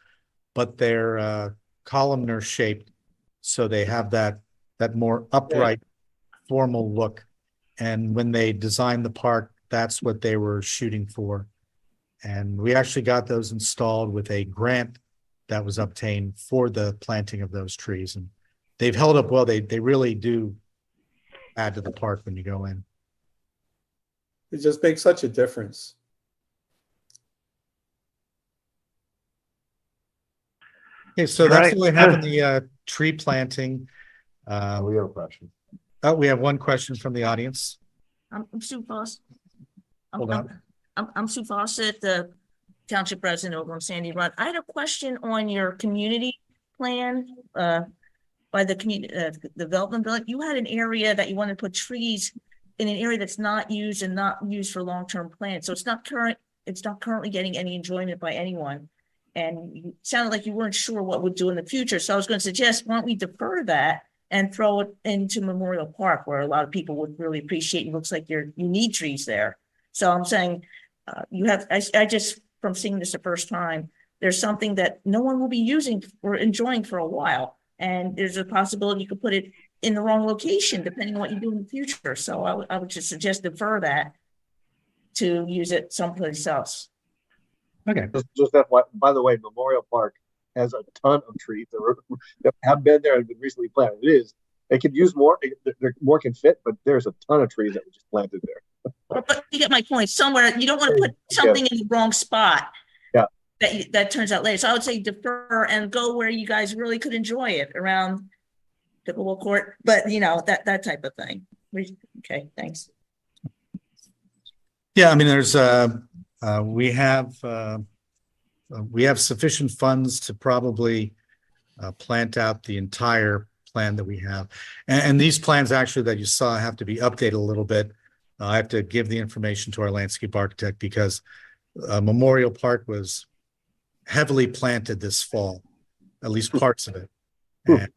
but they're columnar shaped. So they have that more upright, formal look. And when they designed the park, that's what they were shooting for. And we actually got those installed with a grant that was obtained for the planting of those trees. And they've held up well. They really do add to the park when you go in. It just makes such a difference. Okay, so that's all I have on the tree planting. We have a question. Oh, we have one question from the audience. I'm Sue Fawcett. Hold on. I'm Sue Fawcett, the township resident over on Sandy Run. I had a question on your community plan by the community development bill. You had an area that you wanted to put trees in an area that's not used and not used for long-term plans. So it's not currently getting any enjoyment by anyone. And you sounded like you weren't sure what we'd do in the future. So I was going to suggest, why don't we defer that and throw it into Memorial Park, where a lot of people would really appreciate. It looks like you need trees there. So I'm saying I just, from seeing this the first time, there's something that no one will be using or enjoying for a while. And there's a possibility you could put it in the wrong location, depending on what you do in the future. So I would just suggest defer that to use it someplace else. Okay. Just that, by the way, Memorial Park has a ton of trees that have been there and been recently planted. It could use more. More can fit, but there's a ton of trees that were just planted there. But you get my point. Somewhere you don't want to put something in the wrong spot. Yeah. That turns out later. So I would say defer and go where you guys really could enjoy it around pickleball court, but that type of thing. Okay, thanks. Yeah, I mean, there's we have sufficient funds to probably plant out the entire plan that we have, and these plans actually that you saw have to be updated a little bit. I have to give the information to our landscape architect because Memorial Park was heavily planted this fall, at least parts of it. And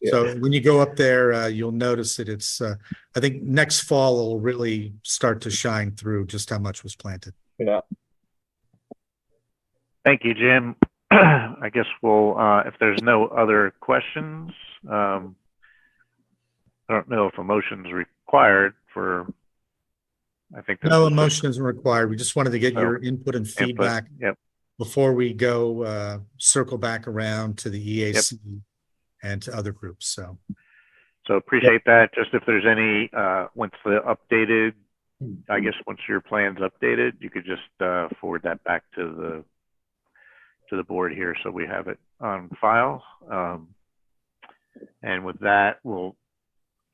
so when you go up there, you'll notice that it's, I think next fall it'll really start to shine through just how much was planted. Yeah. Thank you, Jim. I guess we'll, if there's no other questions, I don't know if a motion is required for, I think. No emotion isn't required. We just wanted to get your input and feedback. Yep. Before we go circle back around to the EAC and to other groups. So appreciate that. Just if there's any, once the updated, I guess once your plan's updated, you could just forward that back to the board here so we have it on file. And with that, we'll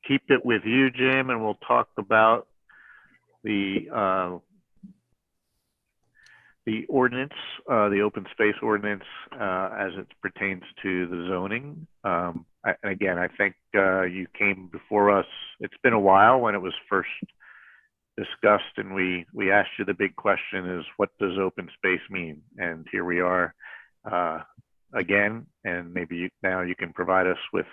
keep it with you, Jim, and we'll talk about the ordinance, the open space ordinance, as it pertains to the zoning. And again, I think you came before us. It's been a while when it was first discussed, and we asked you the big question is, what does open space mean? And here we are again, and maybe now you can provide us with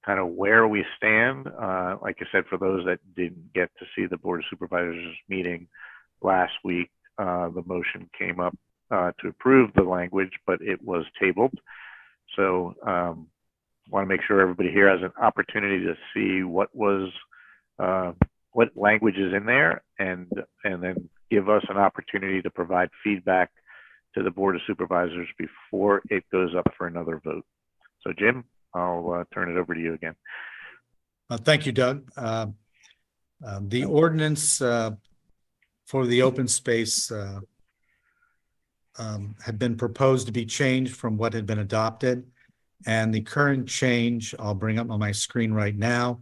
kind of where we stand. Like I said, for those that didn't get to see the Board of Supervisors meeting last week, the motion came up to approve the language, but it was tabled. So want to make sure everybody here has an opportunity to see what language is in there, and then give us an opportunity to provide feedback to the Board of Supervisors before it goes up for another vote. So Jim, I'll turn it over to you again. Thank you, Doug. The ordinance for the open space had been proposed to be changed from what had been adopted. And the current change, I'll bring up on my screen right now.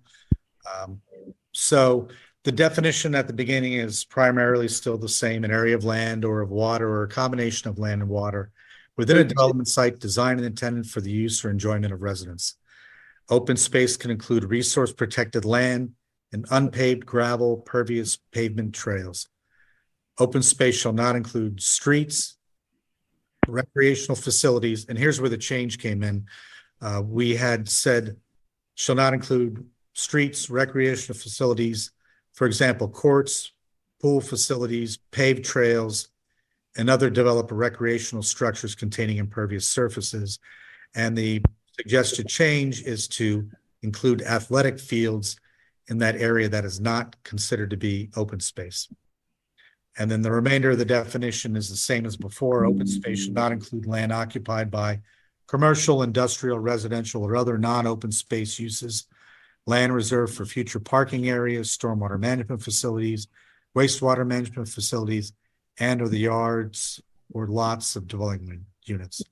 So the definition at the beginning is primarily still the same: an area of land or of water or a combination of land and water within a development site designed and intended for the use or enjoyment of residents. Open space can include resource protected land and unpaved gravel, pervious pavement trails. Open space shall not include streets, recreational facilities, and here's where the change came in. We had said shall not include streets, recreational facilities, for example, courts, pool facilities, paved trails, and other developed recreational structures containing impervious surfaces. And the suggested change is to include athletic fields in that area that is not considered to be open space. And then the remainder of the definition is the same as before. Open space should not include land occupied by commercial, industrial, residential, or other non-open space uses, land reserved for future parking areas, stormwater management facilities, wastewater management facilities, and or the yards or lots of dwelling units.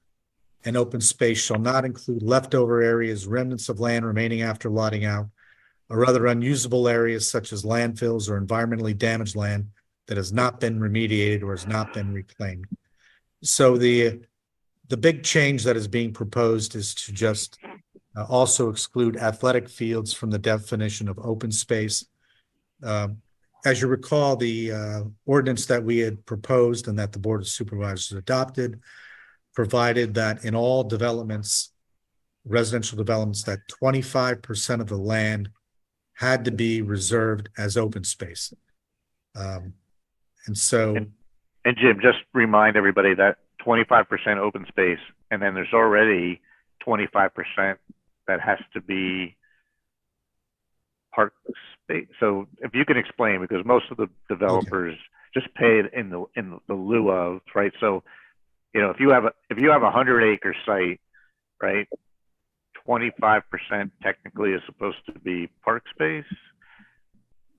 And open space shall not include leftover areas, remnants of land remaining after lotting out, or other unusable areas such as landfills or environmentally damaged land that has not been remediated or has not been reclaimed. So the big change that is being proposed is to just also exclude athletic fields from the definition of open space. As you recall, the ordinance that we had proposed and that the Board of Supervisors adopted provided that in all developments, residential developments, that 25% of the land had to be reserved as open space. And Jim, just remind everybody that 25% open space, and then there's already 25% that has to be park space. So if you can explain, because most of the developers just pay it in the lieu of, right? So you know, if you have a 100-acre site, right, 25% technically is supposed to be park space,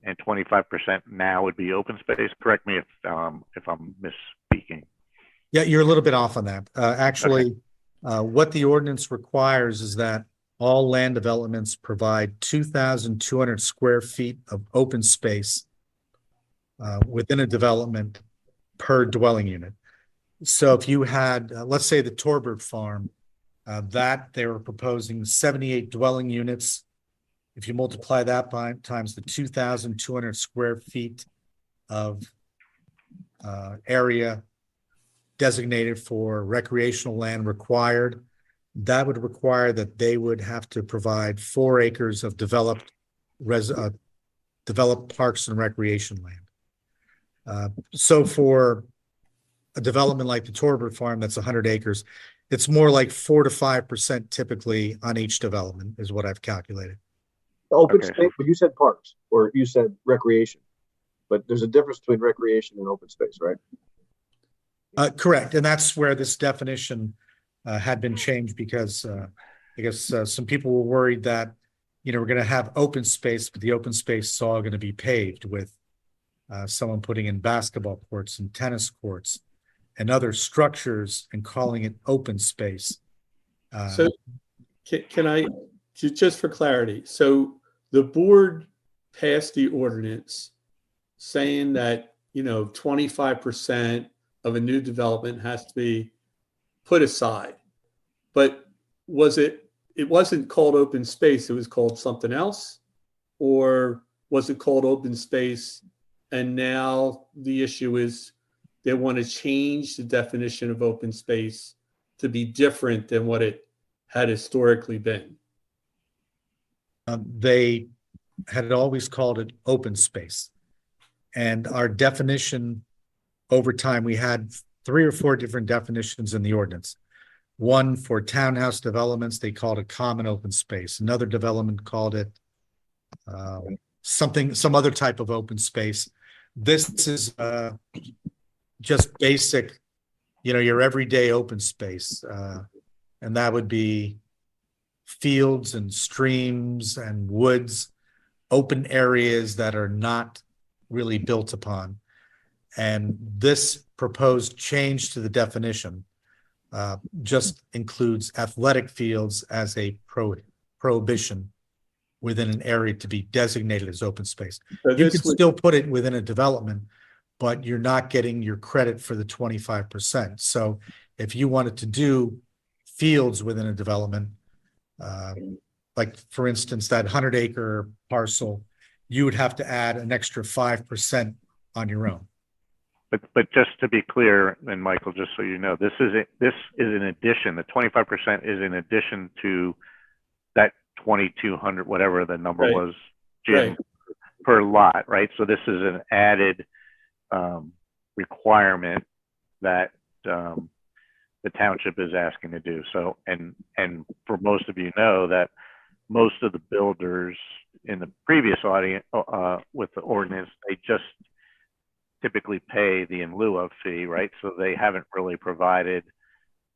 and 25% now would be open space. Correct me if I'm misspeaking. Yeah, you're a little bit off on that. Actually, what the ordinance requires is that all land developments provide 2,200 square feet of open space within a development per dwelling unit. So if you had, let's say the Torbert Farm, that they were proposing 78 dwelling units. If you multiply that by times the 2,200 square feet of area designated for recreational land required, that would require that they would have to provide 4 acres of developed parks and recreation land. So for a development like the Torbert Farm, that's 100 acres, it's more like 4 to 5% typically on each development is what I've calculated. Open Okay. space, but you said parks, or you said recreation. But there's a difference between recreation and open space, right? Correct. And that's where this definition had been changed because I guess some people were worried that, you know, we're going to have open space, but the open space is all going to be paved with someone putting in basketball courts and tennis courts and other structures and calling it open space. So can I, just for clarity, so the board passed the ordinance saying that, you know, 25% of a new development has to be put aside, but it wasn't called open space, it was called something else? Or was it called open space and now the issue is they want to change the definition of open space to be different than what it had historically been? They had always called it open space. And our definition over time, we had 3 or 4 different definitions in the ordinance. One for townhouse developments, they called it common open space. Another development called it some other type of open space. This is just basic, you know, your everyday open space. And that would be fields and streams and woods, open areas that are not really built upon. And this proposed change to the definition just includes athletic fields as a prohibition within an area to be designated as open space. So You this could still put it within a development, but you're not getting your credit for the 25%. So if you wanted to do fields within a development, like for instance, that 100-acre parcel, you would have to add an extra 5% on your own. But just to be clear, and Michael, just so you know, this is in addition. The 25% is in addition to that 2,200, whatever the number Right. was, Jim, Right. per lot, right? So this is an added requirement that the township is asking to do. So, and for most of you know that most of the builders in the previous audience with the ordinance, they just typically pay the in lieu of fee, right? So they haven't really provided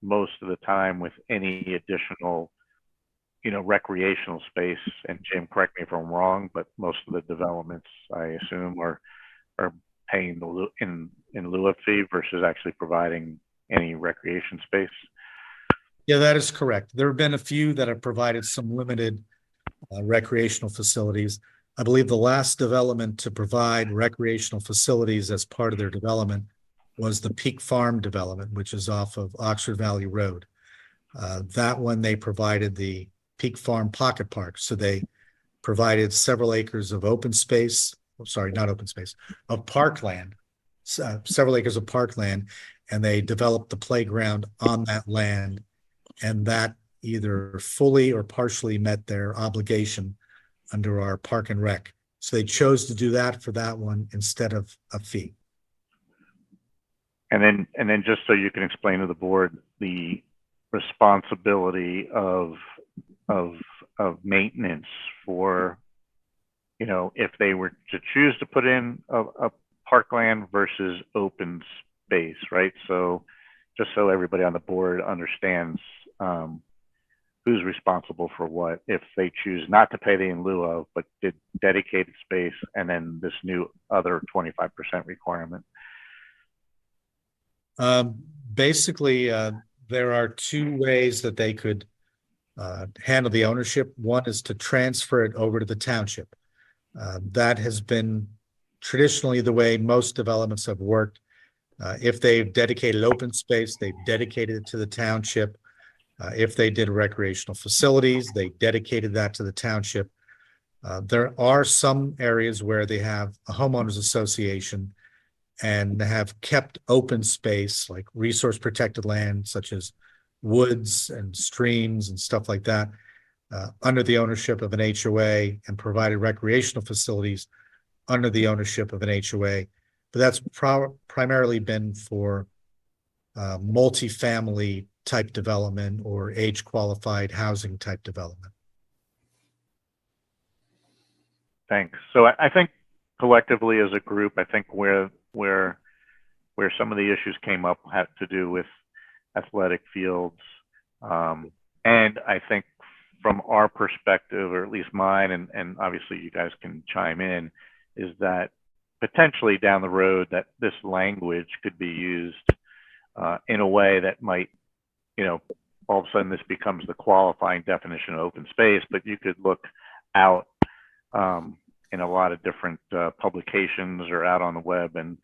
most of the time with any additional, you know, recreational space. And Jim, correct me if I'm wrong, but most of the developments, I assume, are paying the in lieu of fee versus actually providing any recreation space. Yeah, that is correct. There have been a few that have provided some limited recreational facilities. I believe the last development to provide recreational facilities as part of their development was the Peak Farm development, which is off of Oxford Valley Road. That one, they provided the Peak Farm Pocket Park. So they provided several acres of open space, sorry, not open space, of parkland, several acres of parkland, and they developed the playground on that land. And that either fully or partially met their obligation under our Park and Rec. So they chose to do that for that one instead of a fee. And then just so you can explain to the board the responsibility of maintenance for, you know, if they were to choose to put in a parkland versus open space, right? So just so everybody on the board understands who's responsible for what if they choose not to pay the in lieu of, but did dedicated space and then this new other 25% requirement. Basically, there are two ways that they could handle the ownership. One is to transfer it over to the township. That has been traditionally the way most developments have worked. If they've dedicated open space, they've dedicated it to the township. If they did recreational facilities, they dedicated that to the township. There are some areas where they have a homeowners association and have kept open space like resource protected land, such as woods and streams and stuff like that, under the ownership of an HOA, and provided recreational facilities under the ownership of an HOA. But that's primarily been for multifamily type development or age qualified housing type development. Thanks. So I think collectively as a group, I think where some of the issues came up had to do with athletic fields. And I think from our perspective, or at least mine, and obviously you guys can chime in, is that potentially down the road that this language could be used in a way that might, all of a sudden this becomes the qualifying definition of open space, but you could look out in a lot of different publications or out on the web and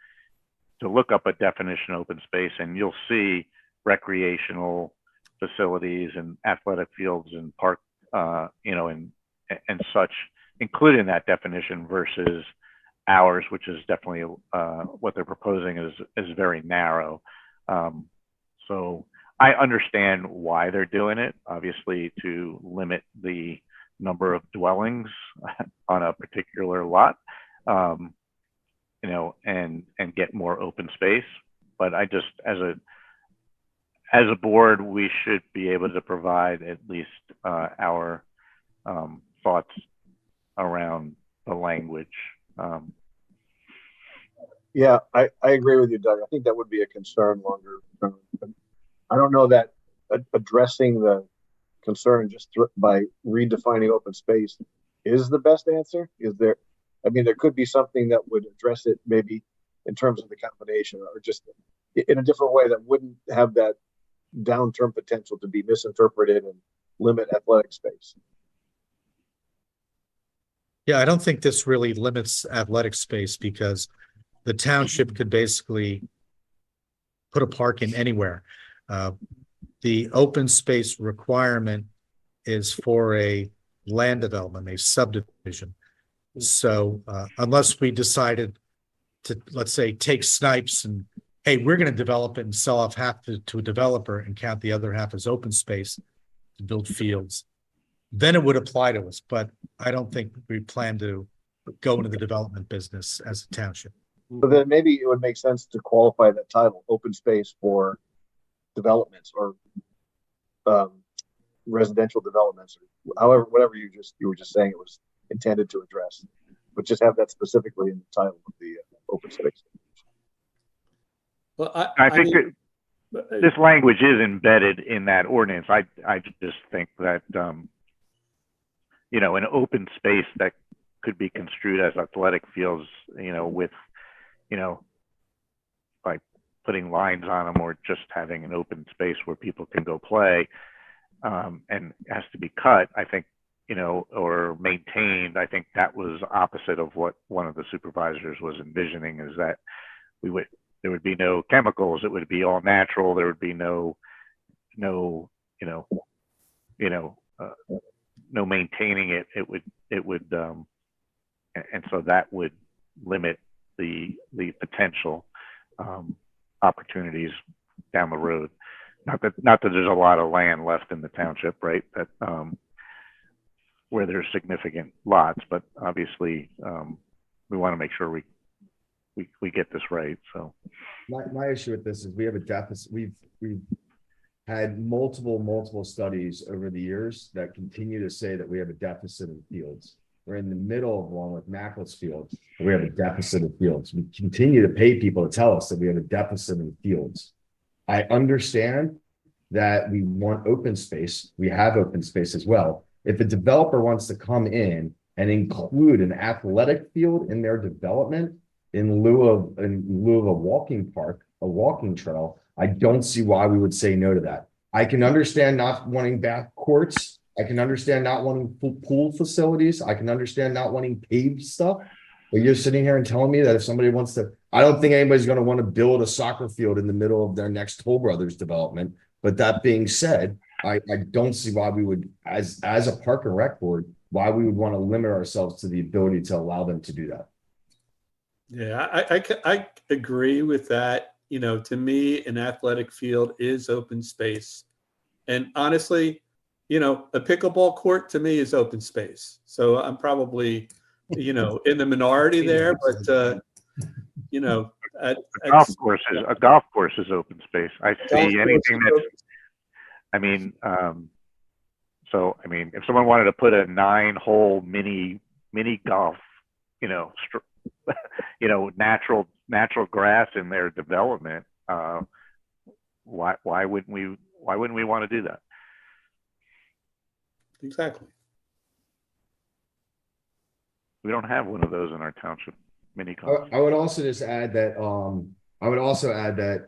to look up a definition of open space, and you'll see recreational facilities and athletic fields and park, and such, including that definition versus ours, which is definitely what they're proposing is very narrow. So I understand why they're doing it, obviously to limit the number of dwellings on a particular lot, and get more open space. But I just, as a board, we should be able to provide at least our thoughts around the language. Yeah, I agree with you, Doug. I think that would be a concern longer term. I don't know that addressing the concern just by redefining open space is the best answer. There could be something that would address it maybe in terms of the combination, or just in a different way that wouldn't have that downturn potential to be misinterpreted and limit athletic space. Yeah, I don't think this really limits athletic space, because the township could basically put a park in anywhere. The open space requirement is for a land development, a subdivision. So unless we decided to, let's say, take Snipes and, hey, we're going to develop it and sell off half to a developer and count the other half as open space to build fields, then it would apply to us. But I don't think we plan to go into the development business as a township. But then maybe it would make sense to qualify that title, open space for developments or residential developments, or however, whatever you were just saying it was intended to address, but just have that specifically in the title of the open space. Well, I think this language is embedded in that ordinance. I just think that an open space that could be construed as athletic fields, with by putting lines on them, or just having an open space where people can go play, and has to be cut, I think, or maintained. I think that was opposite of what one of the supervisors was envisioning, is that there would be no chemicals. It would be all natural. There would be no maintaining it. It would, and so that would limit the potential opportunities down the road. Not that there's a lot of land left in the township, right? That where there's significant lots, but obviously we want to make sure we get this right. So my issue with this is we have a deficit. We've had multiple studies over the years that continue to say that we have a deficit in fields. We're in the middle of one with Makefield. We have a deficit of fields. We continue to pay people to tell us that we have a deficit in fields. I understand that we want open space. We have open space as well. If a developer wants to come in and include an athletic field in their development in lieu of a walking park, a walking trail, I don't see why we would say no to that. I can understand not wanting bath courts. I can understand not wanting pool facilities. I can understand not wanting paved stuff. But you're sitting here and telling me that if somebody wants to, I don't think anybody's going to want to build a soccer field in the middle of their next Toll Brothers development. But that being said, I don't see why we would, as a park and rec board, why we would want to limit ourselves to the ability to allow them to do that. Yeah, I agree with that. You know, to me, an athletic field is open space. And honestly, you know, a pickleball court to me is open space. So I'm probably, you know, in the minority there, but, you know, A golf course is open space. I see anything that's, I mean, so, I mean, if someone wanted to put a 9-hole mini golf, you know, natural grass in their development, why wouldn't we want to do that? Exactly. We don't have one of those in our township, mini golf. I would also just add that,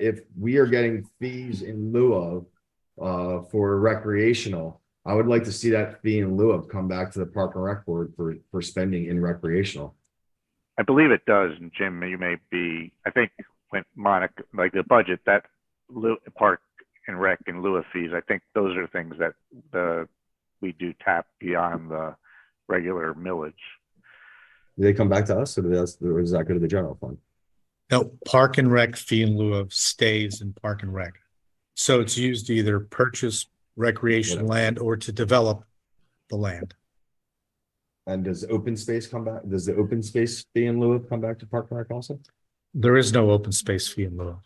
if we are getting fees in lieu of, for recreational, I would like to see that fee in lieu of come back to the Park and Rec Board for spending in recreational. I believe it does, and Jim, you may be, I think when Monica, like the budget, that Park and Rec in lieu of fees, I think those are things that we do tap beyond the regular millage. Do they come back to us, or does that go to the general fund? No, Park and Rec fee in lieu of stays in Park and Rec. So it's used to either purchase recreation land or to develop the land. And does open space come back? Does the open space fee in lieu of come back to Park and Rec also? There is no open space fee in lieu of.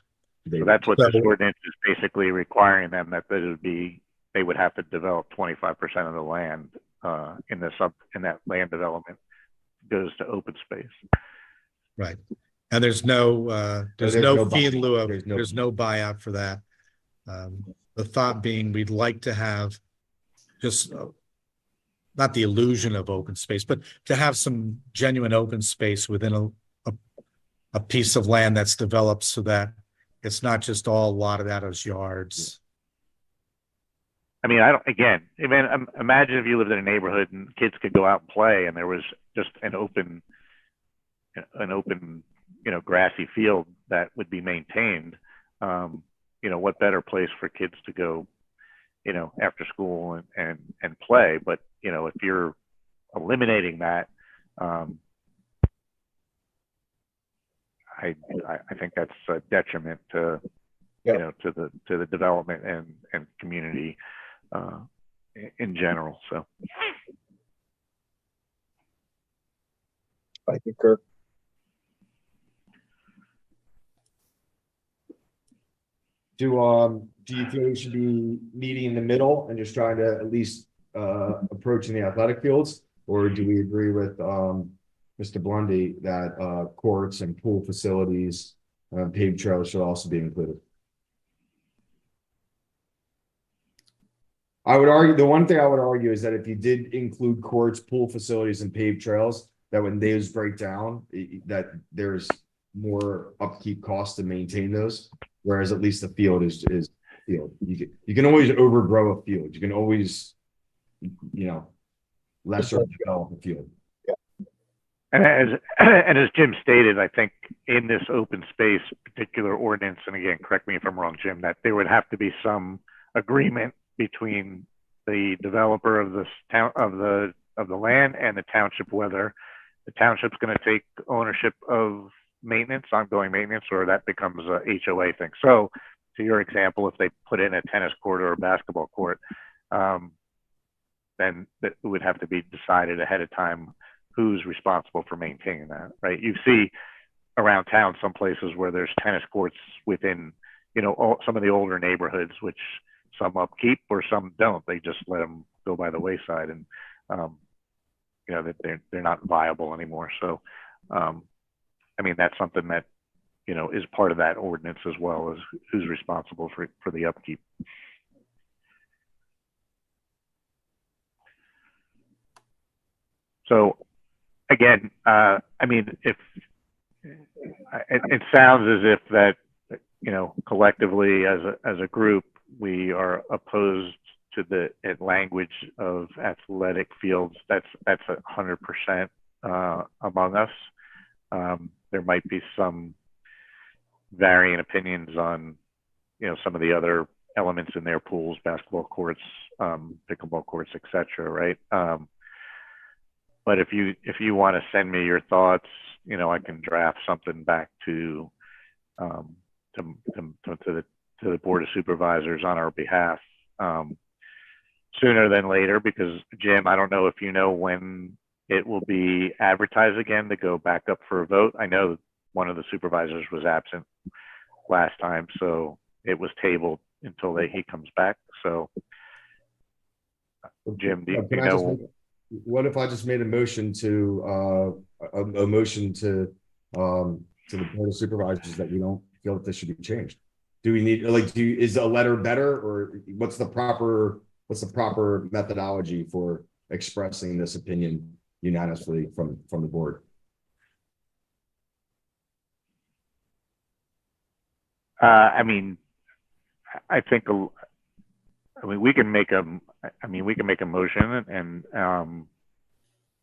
So that's what this ordinance is basically requiring them, that they would have to develop 25% of the land in that land development goes to open space. Right. And there's no fee in lieu of, there's no buyout for that. The thought being we'd like to have just not the illusion of open space, but to have some genuine open space within a piece of land that's developed so that it's not just all lotted out as yards. I mean, imagine if you lived in a neighborhood and kids could go out and play and there was just an open, grassy field that would be maintained. What better place for kids to go, after school and play. But, if you're eliminating that, I think that's a detriment to, to the development and community in general. So I concur. Do you feel we should be meeting in the middle and just trying to at least approaching the athletic fields, or do we agree with Mr. Blundy that courts and pool facilities, paved trails should also be included? I would argue, the one thing I would argue is that if you did include courts, pool facilities, and paved trails, that when those break down, that there's more upkeep costs to maintain those. Whereas at least the field is field. You can always overgrow a field. You can always, lesser develop a field. And as Jim stated, I think in this open space particular ordinance, and again, correct me if I'm wrong, Jim, that there would have to be some agreement between the developer of this town of the land and the township, whether the township's going to take ownership of maintenance, ongoing maintenance, or that becomes a HOA thing. So to your example, if they put in a tennis court or a basketball court, then it would have to be decided ahead of time who's responsible for maintaining that, right? You see around town some places where there's tennis courts within, some of the older neighborhoods, which some upkeep or some don't. They just let them go by the wayside, and that they're not viable anymore. So, that's something that is part of that ordinance as well as who's responsible for the upkeep. So again, I mean, if it sounds as if that, collectively as a group, we are opposed to the language of athletic fields. That's 100% among us. There might be some varying opinions on, some of the other elements in their pools, basketball courts, pickleball courts, etc. Right? But if you want to send me your thoughts, I can draft something back to the Board of Supervisors on our behalf sooner than later. Because Jim, I don't know if you know when it will be advertised again to go back up for a vote. I know one of the supervisors was absent last time, so it was tabled until he comes back. So, Jim, do you know? What if I just made a motion to the Board of Supervisors that we don't feel that this should be changed? Do we need is a letter better, or what's the proper methodology for expressing this opinion unanimously from the board? I mean, I think we can make a motion, and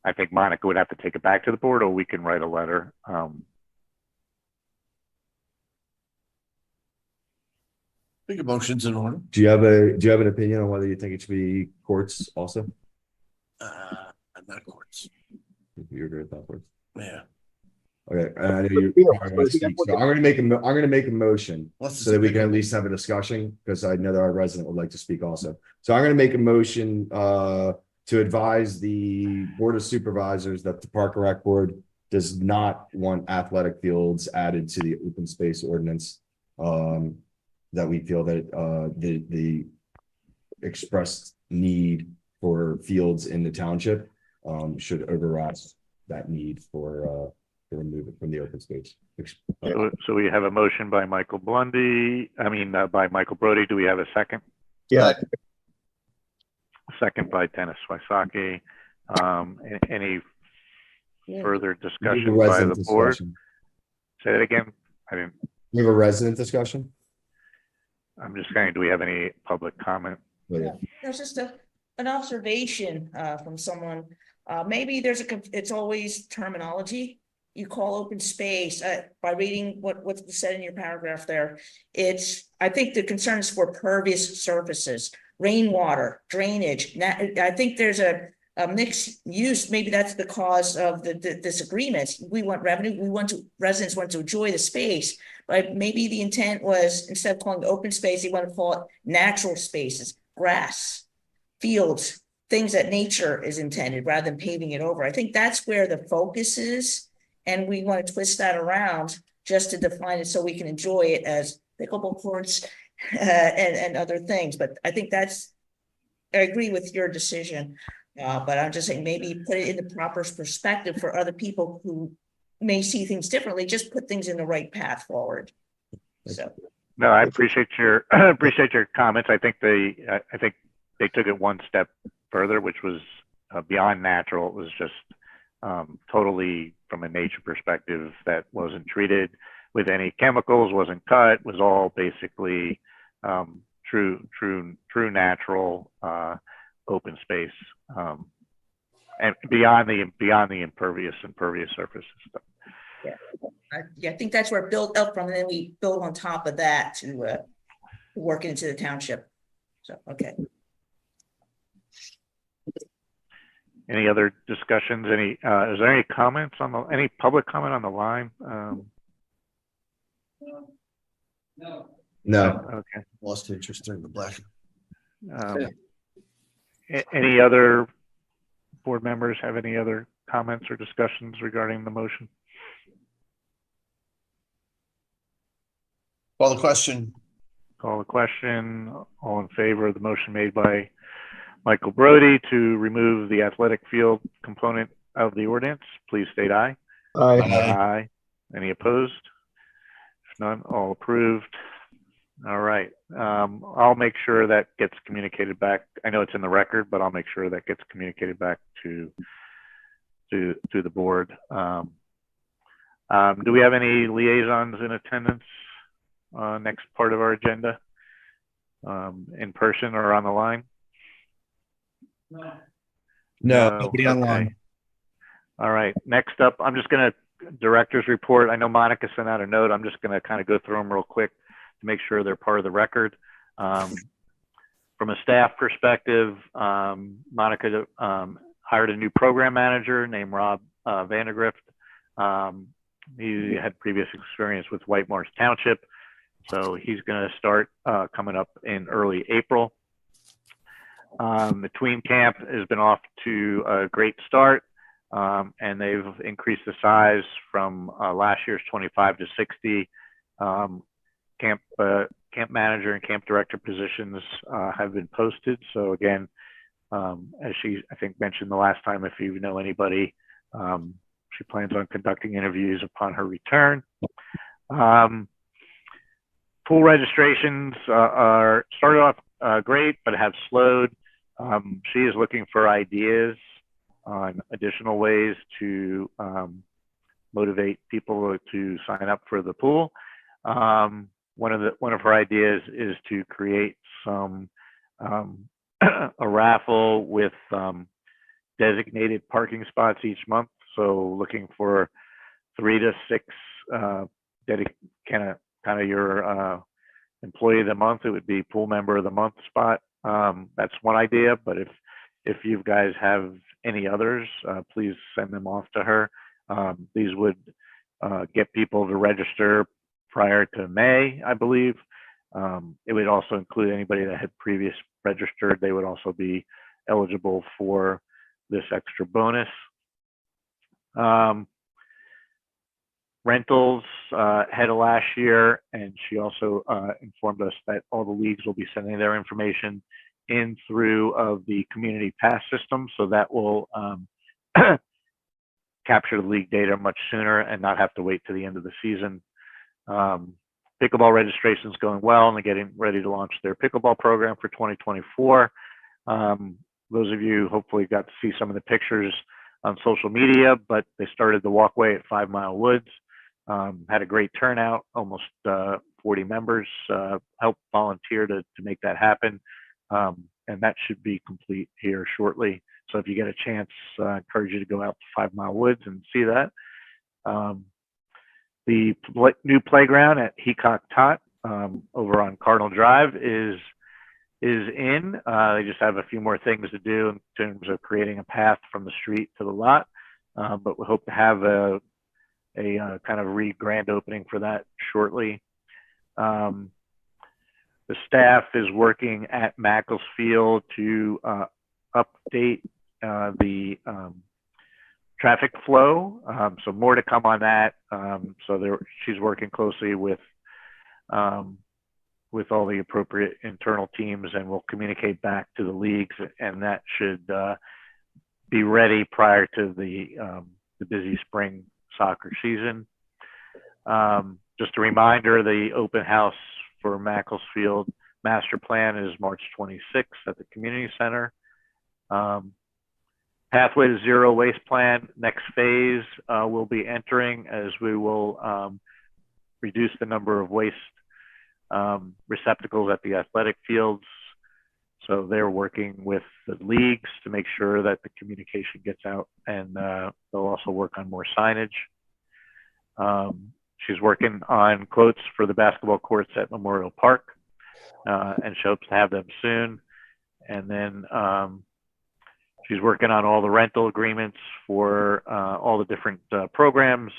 I think Monica would have to take it back to the board, or we can write a letter. I think a motion's in order. Do you have an opinion on whether you think it should be courts also? I'm not courts. You agree with that, courts? Yeah. Okay, I know you're so I'm going to make a motion so that we can at least have a discussion, because I know that our resident would like to speak also. So I'm going to make a motion to advise the Board of Supervisors that the Park and Rec Board does not want athletic fields added to the open space ordinance. That we feel that the expressed need for fields in the township should override that need for remove it from the open space. So we have a motion by Michael Blundy. By Michael Brody. Do we have a second? Yeah. Second by Dennis Wysocki. Any further discussion by the board? Say that again. I didn't. We have a resident discussion. I'm just saying, do we have any public comment? Yeah. There's just an observation from someone. Maybe it's always terminology. You call open space by reading what's said in your paragraph there. I think the concern is for pervious surfaces, rainwater, drainage. I think there's a mixed use. Maybe that's the cause of the disagreements. We want revenue. Residents want to enjoy the space, but maybe the intent was, instead of calling it open space, you want to call it natural spaces, grass, fields, things that nature is intended, rather than paving it over. I think that's where the focus is. And we want to twist that around just to define it so we can enjoy it as pickleball courts and other things. But I think I agree with your decision. But I'm just saying, maybe put it in the proper perspective for other people who may see things differently. Just put things in the right path forward. So. No, I appreciate your comments. I think they took it one step further, which was beyond natural. It was just totally from a nature perspective that wasn't treated with any chemicals, wasn't cut, was all basically true natural open space, and beyond the impervious and pervious surfaces stuff. Yeah, I think that's where it built up from, and then we build on top of that to work into the township. So, okay. Any other discussions? Is there any comments any public comment on the line? No. Okay. Lost interest during the black. Any other board members have any other comments or discussions regarding the motion? Call the question. Call the question. All in favor of the motion made by Michael Brody to remove the athletic field component of the ordinance, please state aye. Aye. Aye. Aye. Any opposed? none, all approved. All right. I'll make sure that gets communicated back. I know it's in the record, but I'll make sure that gets communicated back to the board. Do we have any liaisons in attendance? Next part of our agenda, in person or on the line? No, Nobody Okay. online. All right. Next up, I'm just going to director's report. I know Monica sent out a note. I'm just going to kind of go through them real quick to make sure they're part of the record. From a staff perspective, Monica hired a new program manager named Rob Vandergrift. He had previous experience with White Marsh Township, so he's going to start coming up in early April. The tween camp has been off to a great start, and they've increased the size from last year's 25 to 60. Camp manager and camp director positions have been posted. So again, as she, I think, mentioned the last time, if you know anybody, she plans on conducting interviews upon her return. Pool registrations are started off great, but have slowed. She is looking for ideas on additional ways to motivate people to sign up for the pool. One of her ideas is to create some a raffle with designated parking spots each month. So looking for 3 to 6 kind of your employee of the month. It would be pool member of the month spot. That's one idea, but if you guys have any others, please send them off to her. These would get people to register prior to May, I believe. It would also include anybody that had previous registered. They would also be eligible for this extra bonus. Rentals ahead of last year, and she also informed us that all the leagues will be sending their information in through of the community pass system, so that will capture the league data much sooner and not have to wait to the end of the season. Pickleball registration is going well, and they're getting ready to launch their pickleball program for 2024. Those of you hopefully got to see some of the pictures on social media, but they started the walkway at 5 Mile Woods. Had a great turnout, almost 40 members helped volunteer to make that happen. And that should be complete here shortly. So if you get a chance, I encourage you to go out to 5 Mile Woods and see that. The new playground at Heacock Tot over on Cardinal Drive is in. They just have a few more things to do in terms of creating a path from the street to the lot. But we hope to have a kind of grand opening for that shortly. The staff is working at Makefield to update the traffic flow. So more to come on that. She's working closely with all the appropriate internal teams, and we'll communicate back to the leagues, and that should be ready prior to the busy spring soccer season. Just a reminder, the open house for Makefield master plan is March 26th at the community center. Pathway to Zero Waste plan, next phase we'll be entering, as we will reduce the number of waste receptacles at the athletic fields. So they're working with the leagues to make sure that the communication gets out, and they'll also work on more signage. She's working on quotes for the basketball courts at Memorial Park, and she hopes to have them soon. And then she's working on all the rental agreements for all the different programs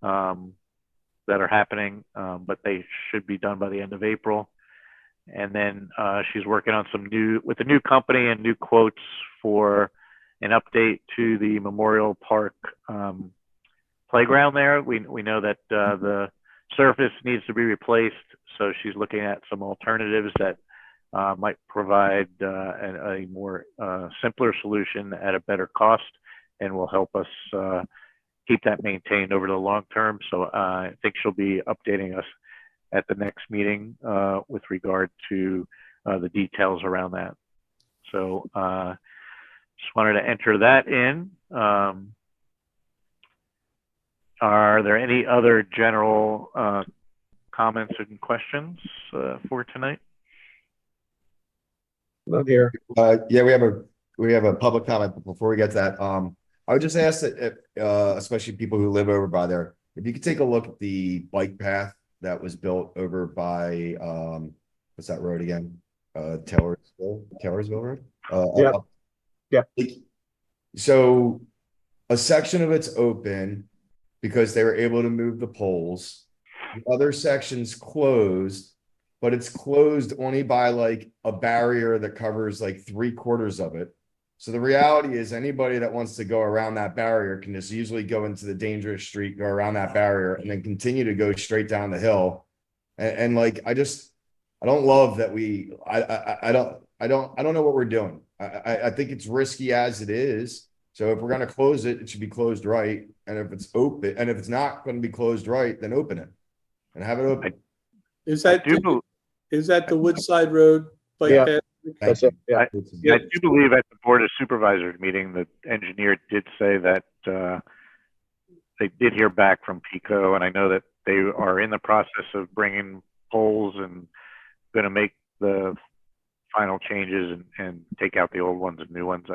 that are happening, but they should be done by the end of April. And then she's working on with a new company and new quotes for an update to the Memorial Park playground there. We know that the surface needs to be replaced, so she's looking at some alternatives that might provide a more simpler solution at a better cost, and will help us keep that maintained over the long term. So I think she'll be updating us at the next meeting with regard to the details around that. So just wanted to enter that in. Are there any other general comments and questions for tonight? Not here. Yeah, we have a public comment, but before we get to that, I would just ask that, especially people who live over by there, if you could take a look at the bike path that was built over by, what's that road again? Taylorsville Road? Yeah. Yeah. So a section of it's open because they were able to move the poles. The other section's closed, but it's closed only by like a barrier that covers like 3/4 of it. So the reality is anybody that wants to go around that barrier can just usually go into the dangerous street, go around that barrier, and then continue to go straight down the hill. And like, I don't love that I don't know what we're doing. I think it's risky as it is. So if we're going to close it, it should be closed right. And if it's open, and if it's not going to be closed right, then open it and have it open. Is that the Woodside Road bike Yeah. path? That's it. Yeah. I do believe at the Board of Supervisors meeting, the engineer did say that they did hear back from PICO, and I know that they are in the process of bringing poles and going to make the final changes and take out the old ones and new ones.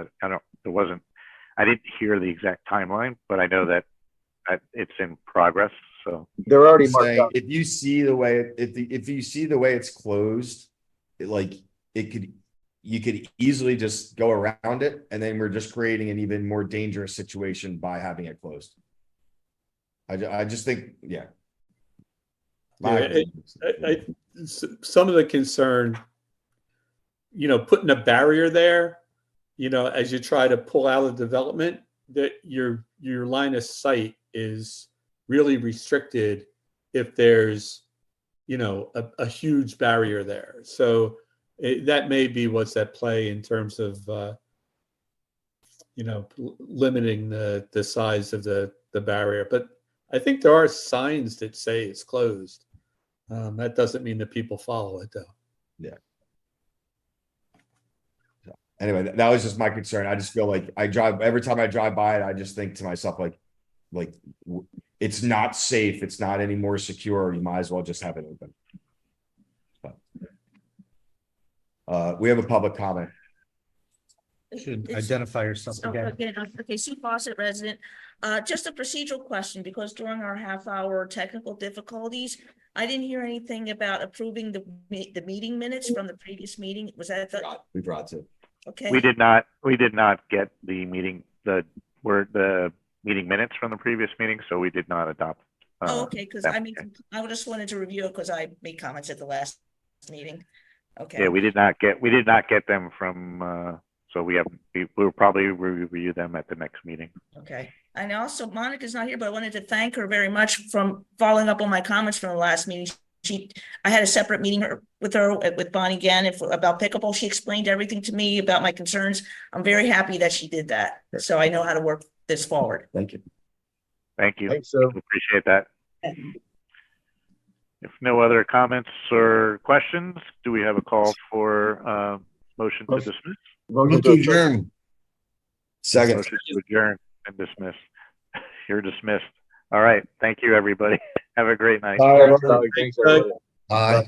I didn't hear the exact timeline, but I know that it's in progress. So They're already marked saying, out. if you see the way it's closed, you could easily just go around it, and then we're just creating an even more dangerous situation by having it closed. I just think, yeah. Some of the concern, putting a barrier there, as you try to pull out of development, that your line of sight is really restricted if there's, a huge barrier there. So that may be what's at play in terms of, limiting the size of the barrier. But I think there are signs that say it's closed. That doesn't mean that people follow it, though. Yeah. Anyway, that was just my concern. I just feel like every time I drive by it, I just think to myself, like it's not safe. It's not any more secure. You might as well just have it open. But, we have a public comment. Should identify yourself again. Okay, Sue Fawcett, resident. Just a procedural question, because during our half-hour technical difficulties, I didn't hear anything about approving the meeting minutes from the previous meeting. Was that We brought to. okay? we did not get the meeting meeting minutes from the previous meeting, so we did not adopt. Okay, because I just wanted to review it because I made comments at the last meeting. Okay. Yeah, we did not get them from. So we'll probably review them at the next meeting. Okay. And also, Monica's not here, but I wanted to thank her very much from following up on my comments from the last meeting. I had a separate meeting with Bonnie Gann about pickleball. She explained everything to me about my concerns. I'm very happy that she did that. So I know how to work this forward. Thank you. Thank you. Thanks, Sue. Appreciate that. If no other comments or questions, do we have a call for motion to dismiss? Motion to adjourn. Second. Motion to adjourn and dismiss. You're dismissed. All right. Thank you, everybody. Have a great night. Bye, everyone. Thanks, everybody. Bye.